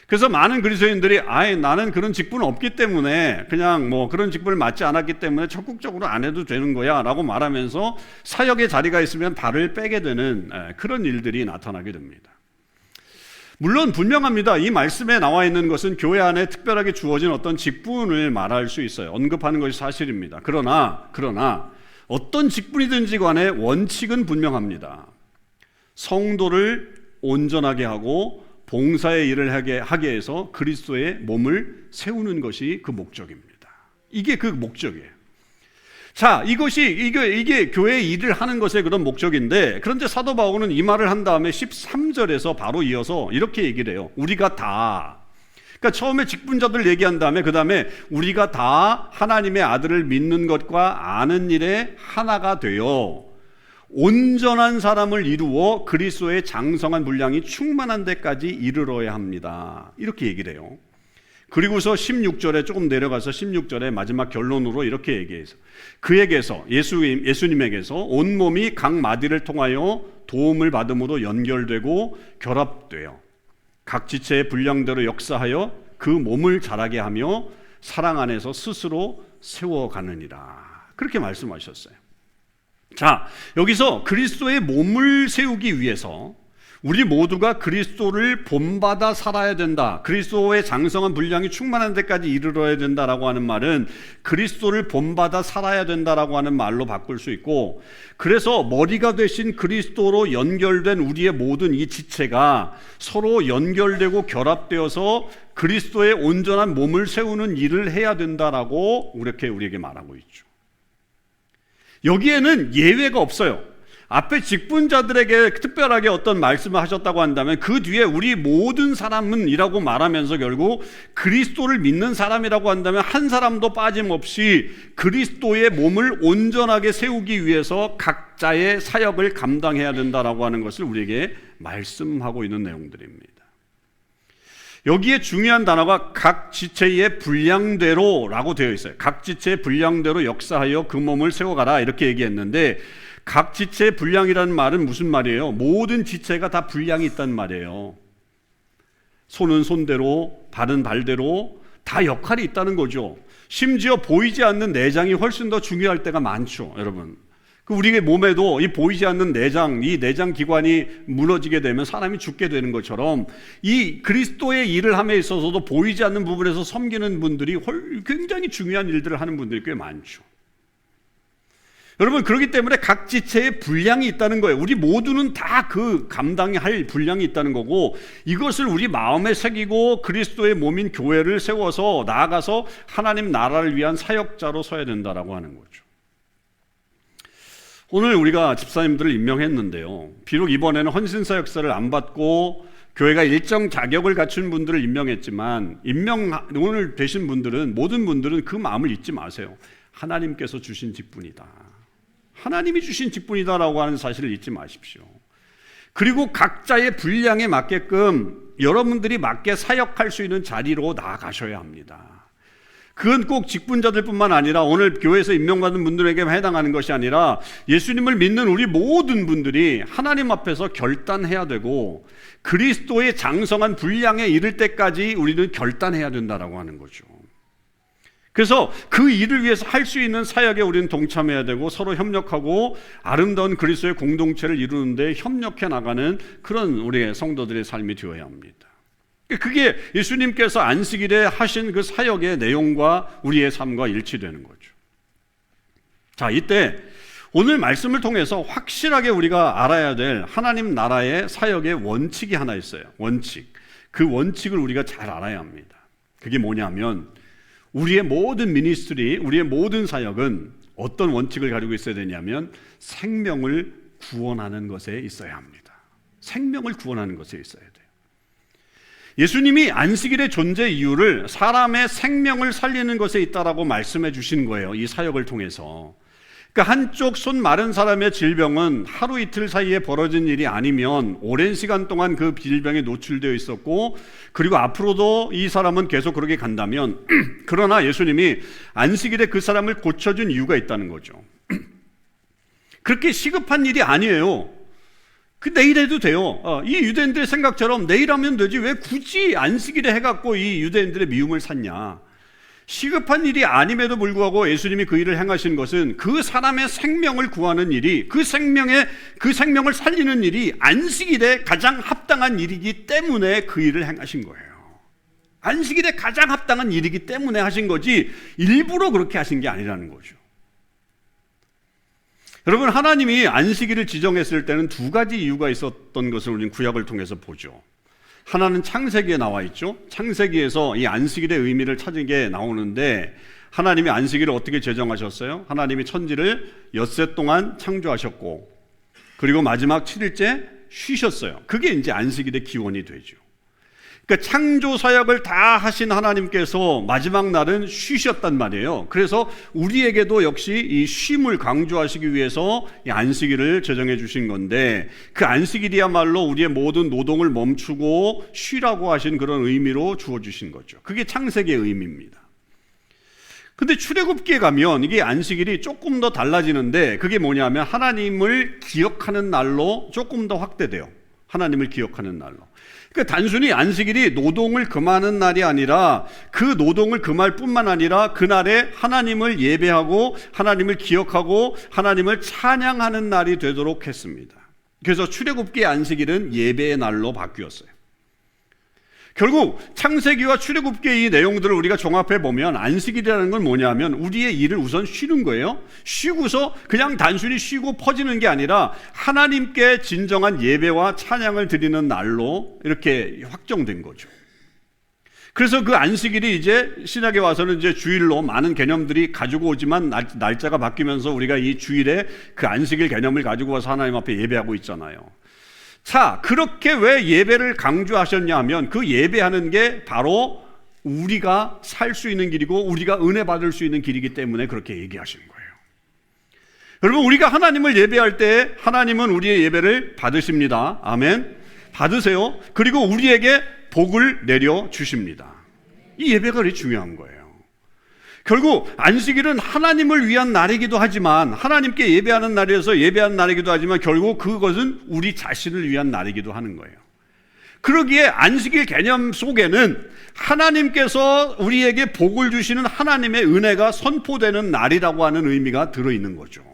그래서 많은 그리스도인들이 나는 그런 직분은 없기 때문에 그냥 뭐 그런 직분을 맡지 않았기 때문에 적극적으로 안 해도 되는 거야 라고 말하면서 사역의 자리가 있으면 발을 빼게 되는 그런 일들이 나타나게 됩니다. 물론 분명합니다. 이 말씀에 나와 있는 것은 교회 안에 특별하게 주어진 어떤 직분을 말할 수 있어요. 언급하는 것이 사실입니다. 그러나 어떤 직분이든지 간에 원칙은 분명합니다. 성도를 온전하게 하고 봉사의 일을 하게 해서 그리스도의 몸을 세우는 것이 그 목적입니다. 이게 그 목적이에요. 자, 이게 교회의 일을 하는 것의 그런 목적인데, 그런데 사도 바울은 이 말을 한 다음에 13절에서 바로 이어서 이렇게 얘기를 해요. 우리가 다, 그러니까 처음에 직분자들 얘기한 다음에 그 다음에 우리가 다 하나님의 아들을 믿는 것과 아는 일에 하나가 되어 온전한 사람을 이루어 그리스도의 장성한 분량이 충만한 데까지 이르러야 합니다. 이렇게 얘기를 해요. 그리고서 16절에 조금 내려가서 16절에 마지막 결론으로 이렇게 얘기해서 그에게서 예수님에게서 온몸이 각 마디를 통하여 도움을 받음으로 연결되고 결합되어 각 지체의 분량대로 역사하여 그 몸을 자라게 하며 사랑 안에서 스스로 세워가느니라. 그렇게 말씀하셨어요. 자, 여기서 그리스도의 몸을 세우기 위해서 우리 모두가 그리스도를 본받아 살아야 된다. 그리스도의 장성한 분량이 충만한 데까지 이르러야 된다라고 하는 말은 그리스도를 본받아 살아야 된다라고 하는 말로 바꿀 수 있고, 그래서 머리가 되신 그리스도로 연결된 우리의 모든 이 지체가 서로 연결되고 결합되어서 그리스도의 온전한 몸을 세우는 일을 해야 된다라고 이렇게 우리에게 말하고 있죠. 여기에는 예외가 없어요. 앞에 직분자들에게 특별하게 어떤 말씀을 하셨다고 한다면 그 뒤에 우리 모든 사람은 이라고 말하면서 결국 그리스도를 믿는 사람이라고 한다면 한 사람도 빠짐없이 그리스도의 몸을 온전하게 세우기 위해서 각자의 사역을 감당해야 된다라고 하는 것을 우리에게 말씀하고 있는 내용들입니다. 여기에 중요한 단어가 각 지체의 분량대로라고 되어 있어요. 각 지체의 분량대로 역사하여 그 몸을 세워가라 이렇게 얘기했는데, 각 지체의 분량이라는 말은 무슨 말이에요? 모든 지체가 다 분량이 있단 말이에요. 손은 손대로, 발은 발대로 다 역할이 있다는 거죠. 심지어 보이지 않는 내장이 훨씬 더 중요할 때가 많죠, 여러분. 우리의 몸에도 이 보이지 않는 내장, 이 내장 기관이 무너지게 되면 사람이 죽게 되는 것처럼 이 그리스도의 일을 함에 있어서도 보이지 않는 부분에서 섬기는 분들이 굉장히 중요한 일들을 하는 분들이 꽤 많죠. 여러분, 그렇기 때문에 각 지체에 분량이 있다는 거예요. 우리 모두는 다 그 감당할 분량이 있다는 거고, 이것을 우리 마음에 새기고 그리스도의 몸인 교회를 세워서 나아가서 하나님 나라를 위한 사역자로 서야 된다라고 하는 거죠. 오늘 우리가 집사님들을 임명했는데요, 비록 이번에는 헌신사 역사를 안 받고 교회가 일정 자격을 갖춘 분들을 임명했지만, 오늘 되신 분들은, 모든 분들은 그 마음을 잊지 마세요. 하나님께서 주신 직분이다, 하나님이 주신 직분이다라고 하는 사실을 잊지 마십시오. 그리고 각자의 분량에 맞게끔 여러분들이 맞게 사역할 수 있는 자리로 나아가셔야 합니다. 그건 꼭 직분자들뿐만 아니라 오늘 교회에서 임명받은 분들에게 해당하는 것이 아니라 예수님을 믿는 우리 모든 분들이 하나님 앞에서 결단해야 되고, 그리스도의 장성한 분량에 이를 때까지 우리는 결단해야 된다라고 하는 거죠. 그래서 그 일을 위해서 할 수 있는 사역에 우리는 동참해야 되고, 서로 협력하고 아름다운 그리스도의 공동체를 이루는데 협력해 나가는 그런 우리의 성도들의 삶이 되어야 합니다. 그게 예수님께서 안식일에 하신 그 사역의 내용과 우리의 삶과 일치되는 거죠. 자, 이때 오늘 말씀을 통해서 확실하게 우리가 알아야 될 하나님 나라의 사역의 원칙이 하나 있어요. 원칙. 그 원칙을 우리가 잘 알아야 합니다. 그게 뭐냐면, 우리의 모든 미니스트리, 우리의 모든 사역은 어떤 원칙을 가지고 있어야 되냐면 생명을 구원하는 것에 있어야 합니다. 생명을 구원하는 것에 있어야 돼요. 예수님이 안식일의 존재 이유를 사람의 생명을 살리는 것에 있다라고 말씀해 주신 거예요, 이 사역을 통해서. 그러니까 한쪽 손 마른 사람의 질병은 하루 이틀 사이에 벌어진 일이 아니면 오랜 시간 동안 그 질병에 노출되어 있었고, 그리고 앞으로도 이 사람은 계속 그렇게 간다면 그러나 예수님이 안식일에 그 사람을 고쳐준 이유가 있다는 거죠. 그렇게 시급한 일이 아니에요. 내일 해도 돼요. 이 유대인들의 생각처럼 내일 하면 되지 왜 굳이 안식일에 해갖고 이 유대인들의 미움을 샀냐. 시급한 일이 아님에도 불구하고 예수님이 그 일을 행하신 것은 그 사람의 생명을 구하는 일이, 그 생명을 살리는 일이 안식일에 가장 합당한 일이기 때문에 그 일을 행하신 거예요. 안식일에 가장 합당한 일이기 때문에 하신 거지 일부러 그렇게 하신 게 아니라는 거죠. 여러분, 하나님이 안식일을 지정했을 때는 두 가지 이유가 있었던 것을 우리는 구약을 통해서 보죠. 하나는 창세기에 나와 있죠. 창세기에서 이 안식일의 의미를 찾게 나오는데, 하나님이 안식일을 어떻게 제정하셨어요? 하나님이 천지를 엿새 동안 창조하셨고, 그리고 마지막 7일째 쉬셨어요. 그게 이제 안식일의 기원이 되죠. 그 창조 사역을 다 하신 하나님께서 마지막 날은 쉬셨단 말이에요. 그래서 우리에게도 역시 이 쉼을 강조하시기 위해서 이 안식일을 제정해 주신 건데, 그 안식일이야말로 우리의 모든 노동을 멈추고 쉬라고 하신 그런 의미로 주어 주신 거죠. 그게 창세기의 의미입니다. 근데 출애굽기에 가면 이게 안식일이 조금 더 달라지는데, 그게 뭐냐면 하나님을 기억하는 날로 조금 더 확대돼요. 하나님을 기억하는 날로. 그러니까 단순히 안식일이 노동을 금하는 날이 아니라, 그 노동을 금할 뿐만 아니라 그날에 하나님을 예배하고 하나님을 기억하고 하나님을 찬양하는 날이 되도록 했습니다. 그래서 출애굽기의 안식일은 예배의 날로 바뀌었어요. 결국 창세기와 출애굽기의 이 내용들을 우리가 종합해 보면 안식일이라는 건 뭐냐면 우리의 일을 우선 쉬는 거예요. 쉬고서 그냥 단순히 쉬고 퍼지는 게 아니라 하나님께 진정한 예배와 찬양을 드리는 날로 이렇게 확정된 거죠. 그래서 그 안식일이 이제 신약에 와서는 이제 주일로 많은 개념들이 가지고 오지만 날짜가 바뀌면서 우리가 이 주일에 그 안식일 개념을 가지고 와서 하나님 앞에 예배하고 있잖아요. 자, 그렇게 왜 예배를 강조하셨냐 하면 그 예배하는 게 바로 우리가 살 수 있는 길이고 우리가 은혜 받을 수 있는 길이기 때문에 그렇게 얘기하시는 거예요. 여러분, 우리가 하나님을 예배할 때 하나님은 우리의 예배를 받으십니다. 아멘. 받으세요. 그리고 우리에게 복을 내려 주십니다. 이 예배가 그렇게 중요한 거예요. 결국 안식일은 하나님을 위한 날이기도 하지만, 하나님께 예배하는 날이어서 예배하는 날이기도 하지만 결국 그것은 우리 자신을 위한 날이기도 하는 거예요. 그러기에 안식일 개념 속에는 하나님께서 우리에게 복을 주시는 하나님의 은혜가 선포되는 날이라고 하는 의미가 들어있는 거죠.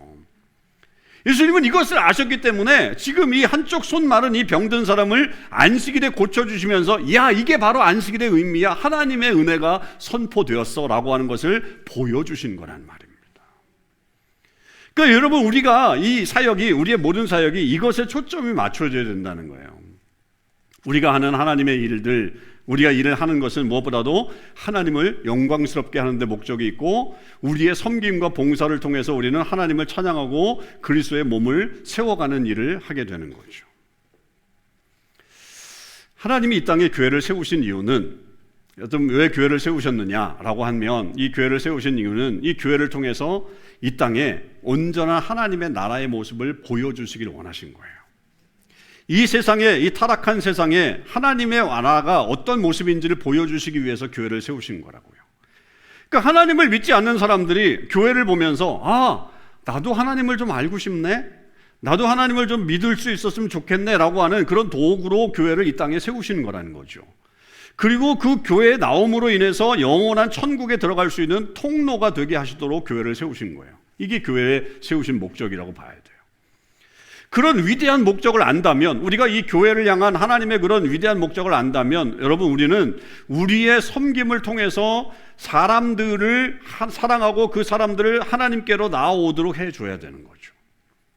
예수님은 이것을 아셨기 때문에 지금 이 한쪽 손 마른 이 병든 사람을 안식일에 고쳐주시면서, 야, 이게 바로 안식일의 의미야, 하나님의 은혜가 선포되었어 라고 하는 것을 보여주신 거란 말입니다. 그러니까 여러분, 우리가 이 사역이, 우리의 모든 사역이 이것에 초점이 맞춰져야 된다는 거예요. 우리가 하는 하나님의 일들, 우리가 일을 하는 것은 무엇보다도 하나님을 영광스럽게 하는 데 목적이 있고, 우리의 섬김과 봉사를 통해서 우리는 하나님을 찬양하고 그리스도의 몸을 세워가는 일을 하게 되는 거죠. 하나님이 이 땅에 교회를 세우신 이유는, 왜 교회를 세우셨느냐라고 하면, 이 교회를 세우신 이유는 이 교회를 통해서 이 땅에 온전한 하나님의 나라의 모습을 보여주시길 원하신 거예요. 이 세상에, 이 타락한 세상에 하나님의 나라가 어떤 모습인지를 보여주시기 위해서 교회를 세우신 거라고요. 그러니까 하나님을 믿지 않는 사람들이 교회를 보면서, 아, 나도 하나님을 좀 알고 싶네, 나도 하나님을 좀 믿을 수 있었으면 좋겠네 라고 하는 그런 도구로 교회를 이 땅에 세우시는 거라는 거죠. 그리고 그 교회의 나옴으로 인해서 영원한 천국에 들어갈 수 있는 통로가 되게 하시도록 교회를 세우신 거예요. 이게 교회에 세우신 목적이라고 봐야 돼요. 그런 위대한 목적을 안다면, 우리가 이 교회를 향한 하나님의 그런 위대한 목적을 안다면, 여러분, 우리는 우리의 섬김을 통해서 사람들을 사랑하고 그 사람들을 하나님께로 나아오도록 해줘야 되는 거죠.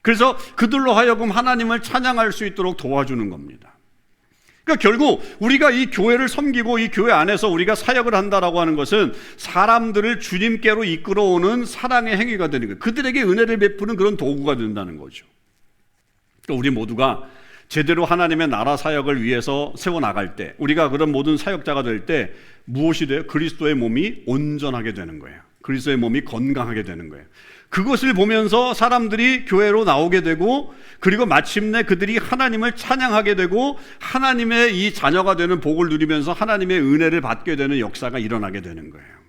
그래서 그들로 하여금 하나님을 찬양할 수 있도록 도와주는 겁니다. 그러니까 결국 우리가 이 교회를 섬기고 이 교회 안에서 우리가 사역을 한다라고 하는 것은 사람들을 주님께로 이끌어오는 사랑의 행위가 되는 거예요. 그들에게 은혜를 베푸는 그런 도구가 된다는 거죠. 우리 모두가 제대로 하나님의 나라 사역을 위해서 세워나갈 때, 우리가 그런 모든 사역자가 될 때 무엇이 돼요? 그리스도의 몸이 온전하게 되는 거예요. 그리스도의 몸이 건강하게 되는 거예요. 그것을 보면서 사람들이 교회로 나오게 되고, 그리고 마침내 그들이 하나님을 찬양하게 되고 하나님의 이 자녀가 되는 복을 누리면서 하나님의 은혜를 받게 되는 역사가 일어나게 되는 거예요.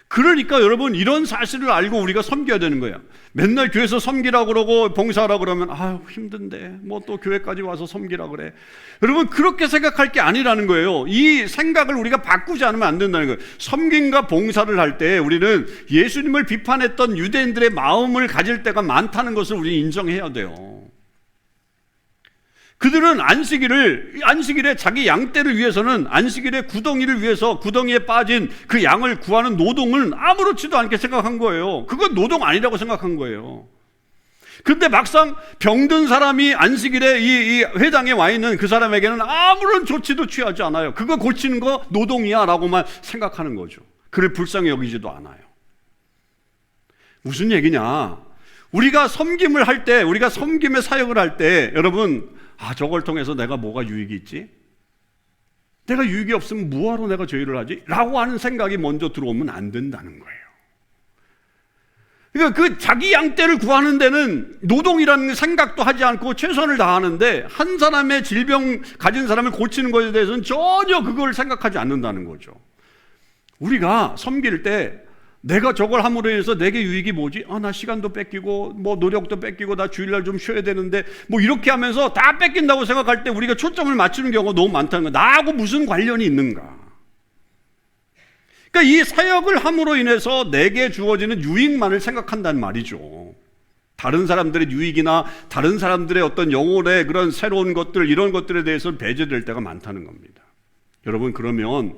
그러니까 여러분, 이런 사실을 알고 우리가 섬겨야 되는 거예요. 맨날 교회에서 섬기라고 그러고 봉사하라고 그러면, 아유, 힘든데 뭐 또 교회까지 와서 섬기라고 그래. 여러분, 그렇게 생각할 게 아니라는 거예요. 이 생각을 우리가 바꾸지 않으면 안 된다는 거예요. 섬김과 봉사를 할 때 우리는 예수님을 비판했던 유대인들의 마음을 가질 때가 많다는 것을 우리 인정해야 돼요. 그들은 안식일에 자기 양떼를 위해서는, 안식일에 구덩이를 위해서 구덩이에 빠진 그 양을 구하는 노동은 아무렇지도 않게 생각한 거예요. 그건 노동 아니라고 생각한 거예요. 그런데 막상 병든 사람이 안식일에 이 회당에 와 있는 그 사람에게는 아무런 조치도 취하지 않아요. 그거 고치는 거 노동이야 라고만 생각하는 거죠. 그를 불쌍히 여기지도 않아요. 무슨 얘기냐? 우리가 섬김을 할 때, 우리가 섬김의 사역을 할 때, 여러분, 아, 저걸 통해서 내가 뭐가 유익이 있지? 내가 유익이 없으면 뭐하러 내가 저 일을 하지? 라고 하는 생각이 먼저 들어오면 안 된다는 거예요. 그러니까 그 자기 양떼를 구하는 데는 노동이라는 생각도 하지 않고 최선을 다하는데, 한 사람의 질병 가진 사람을 고치는 것에 대해서는 전혀 그걸 생각하지 않는다는 거죠. 우리가 섬길 때 내가 저걸 함으로 해서 내게 유익이 뭐지? 나 시간도 뺏기고 뭐 노력도 뺏기고 나 주일날 좀 쉬어야 되는데 뭐 이렇게 하면서 다 뺏긴다고 생각할 때 우리가 초점을 맞추는 경우가 너무 많다는 거예요. 나하고 무슨 관련이 있는가? 그러니까 이 사역을 함으로 인해서 내게 주어지는 유익만을 생각한다는 말이죠. 다른 사람들의 유익이나 다른 사람들의 어떤 영혼의 그런 새로운 것들, 이런 것들에 대해서 배제될 때가 많다는 겁니다. 여러분, 그러면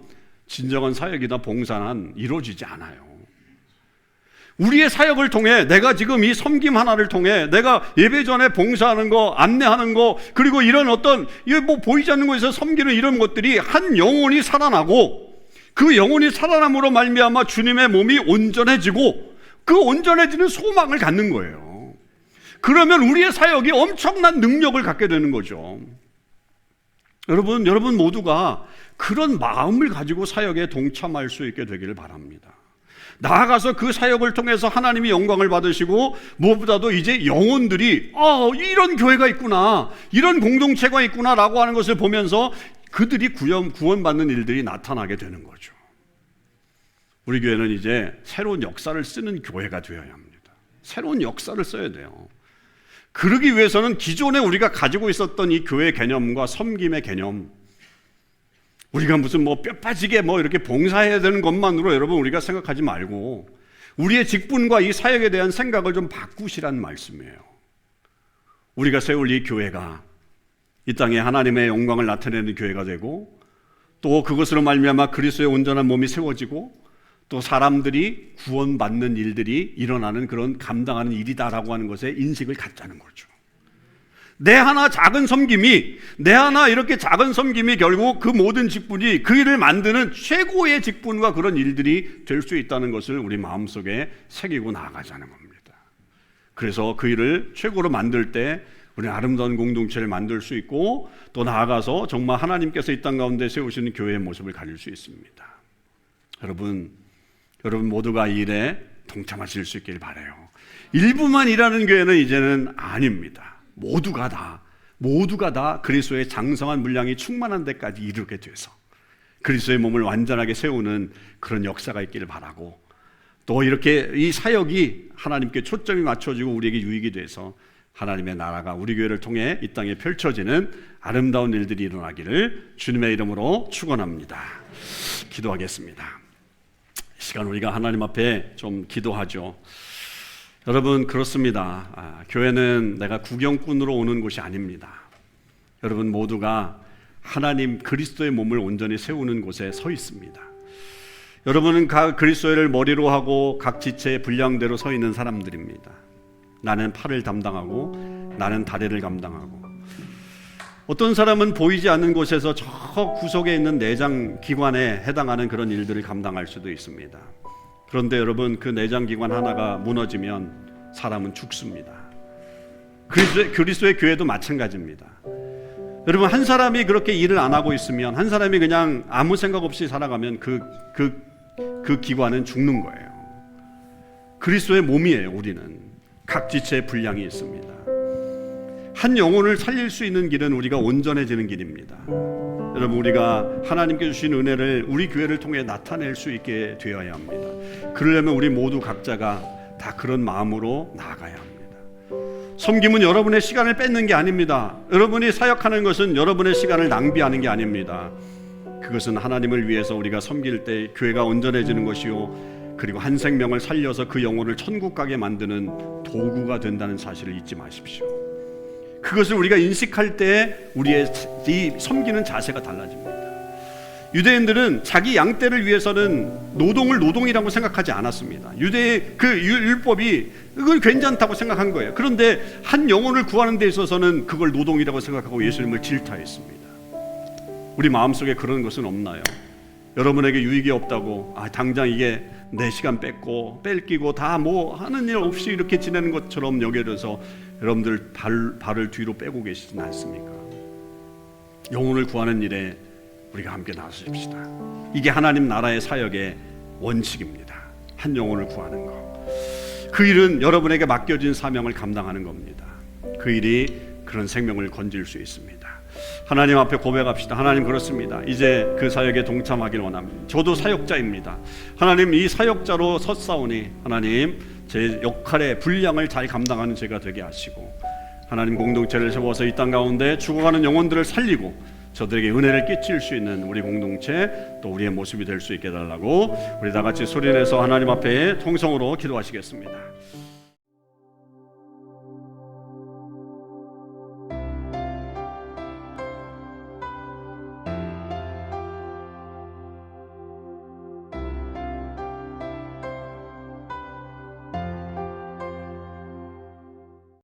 진정한 사역이나 봉사는 이루어지지 않아요. 우리의 사역을 통해, 내가 지금 이 섬김 하나를 통해 내가 예배 전에 봉사하는 거, 안내하는 거, 그리고 이런 어떤 뭐 보이지 않는 곳에서 섬기는 이런 것들이 한 영혼이 살아나고, 그 영혼이 살아남으로 말미암아 주님의 몸이 온전해지고 그 온전해지는 소망을 갖는 거예요. 그러면 우리의 사역이 엄청난 능력을 갖게 되는 거죠. 여러분 모두가 그런 마음을 가지고 사역에 동참할 수 있게 되기를 바랍니다. 나아가서 그 사역을 통해서 하나님이 영광을 받으시고, 무엇보다도 이제 영혼들이 이런 교회가 있구나, 이런 공동체가 있구나 라고 하는 것을 보면서 그들이 구원받는 일들이 나타나게 되는 거죠. 우리 교회는 이제 새로운 역사를 쓰는 교회가 되어야 합니다. 새로운 역사를 써야 돼요. 그러기 위해서는 기존에 우리가 가지고 있었던 이 교회 개념과 섬김의 개념, 우리가 무슨 뭐 뼈 빠지게 뭐 이렇게 봉사해야 되는 것만으로 여러분 우리가 생각하지 말고 우리의 직분과 이 사역에 대한 생각을 좀 바꾸시라는 말씀이에요. 우리가 세울 이 교회가 이 땅에 하나님의 영광을 나타내는 교회가 되고, 또 그것으로 말미암아 그리스도의 온전한 몸이 세워지고, 또 사람들이 구원받는 일들이 일어나는 그런 감당하는 일이다라고 하는 것에 인식을 갖자는 거죠. 내 하나 작은 섬김이 결국 그 모든 직분이 그 일을 만드는 최고의 직분과 그런 일들이 될 수 있다는 것을 우리 마음속에 새기고 나아가자는 겁니다. 그래서 그 일을 최고로 만들 때 우리는 아름다운 공동체를 만들 수 있고, 또 나아가서 정말 하나님께서 이 땅 가운데 세우시는 교회의 모습을 가질 수 있습니다. 여러분 모두가 이 일에 동참하실 수 있길 바라요. 일부만 일하는 교회는 이제는 아닙니다. 모두가 다 그리스도의 장성한 분량이 충만한 데까지 이르게 돼서 그리스도의 몸을 완전하게 세우는 그런 역사가 있기를 바라고, 또 이렇게 이 사역이 하나님께 초점이 맞춰지고 우리에게 유익이 돼서 하나님의 나라가 우리 교회를 통해 이 땅에 펼쳐지는 아름다운 일들이 일어나기를 주님의 이름으로 축원합니다. 기도하겠습니다. 이 시간 우리가 하나님 앞에 좀 기도하죠. 여러분, 그렇습니다. 교회는 내가 구경꾼으로 오는 곳이 아닙니다. 여러분 모두가 하나님 그리스도의 몸을 온전히 세우는 곳에 서 있습니다. 여러분은 각 그리스도를 머리로 하고 각 지체의 분량대로 서 있는 사람들입니다. 나는 팔을 담당하고 나는 다리를 감당하고, 어떤 사람은 보이지 않는 곳에서 저 구석에 있는 내장 기관에 해당하는 그런 일들을 감당할 수도 있습니다. 그런데 여러분, 그 내장 기관 하나가 무너지면 사람은 죽습니다. 그리스도의 교회도 마찬가지입니다. 여러분, 한 사람이 그렇게 일을 안 하고 있으면, 한 사람이 그냥 아무 생각 없이 살아가면 그 기관은 죽는 거예요. 그리스도의 몸이에요. 우리는 각 지체의 분량이 있습니다. 한 영혼을 살릴 수 있는 길은 우리가 온전해지는 길입니다. 여러분, 우리가 하나님께 주신 은혜를 우리 교회를 통해 나타낼 수 있게 되어야 합니다. 그러려면 우리 모두 각자가 다 그런 마음으로 나아가야 합니다. 섬김은 여러분의 시간을 뺏는 게 아닙니다. 여러분이 사역하는 것은 여러분의 시간을 낭비하는 게 아닙니다. 그것은 하나님을 위해서 우리가 섬길 때 교회가 온전해지는 것이요, 그리고 한 생명을 살려서 그 영혼을 천국 가게 만드는 도구가 된다는 사실을 잊지 마십시오. 그것을 우리가 인식할 때 우리의 이 섬기는 자세가 달라집니다. 유대인들은 자기 양떼를 위해서는 노동을 노동이라고 생각하지 않았습니다. 유대의 그 율법이 그건 괜찮다고 생각한 거예요. 그런데 한 영혼을 구하는 데 있어서는 그걸 노동이라고 생각하고 예수님을 질타했습니다. 우리 마음속에 그런 것은 없나요? 여러분에게 유익이 없다고 당장 이게 내 시간 뺏기고 다 뭐 하는 일 없이 이렇게 지내는 것처럼 여겨져서 여러분들 발을 뒤로 빼고 계시진 않습니까? 영혼을 구하는 일에 우리가 함께 나서십시다. 이게 하나님 나라의 사역의 원칙입니다. 한 영혼을 구하는 것. 그 일은 여러분에게 맡겨진 사명을 감당하는 겁니다. 그 일이 그런 생명을 건질 수 있습니다. 하나님 앞에 고백합시다. 하나님, 그렇습니다. 이제 그 사역에 동참하길 원합니다. 저도 사역자입니다. 하나님, 이 사역자로 섰사오니 하나님, 제 역할의 분량을 잘 감당하는 제가 되게 하시고, 하나님, 공동체를 세워서 이 땅 가운데 죽어가는 영혼들을 살리고 저들에게 은혜를 끼칠 수 있는 우리 공동체, 또 우리의 모습이 될 수 있게 해달라고 우리 다 같이 소리내서 하나님 앞에 통성으로 기도하시겠습니다.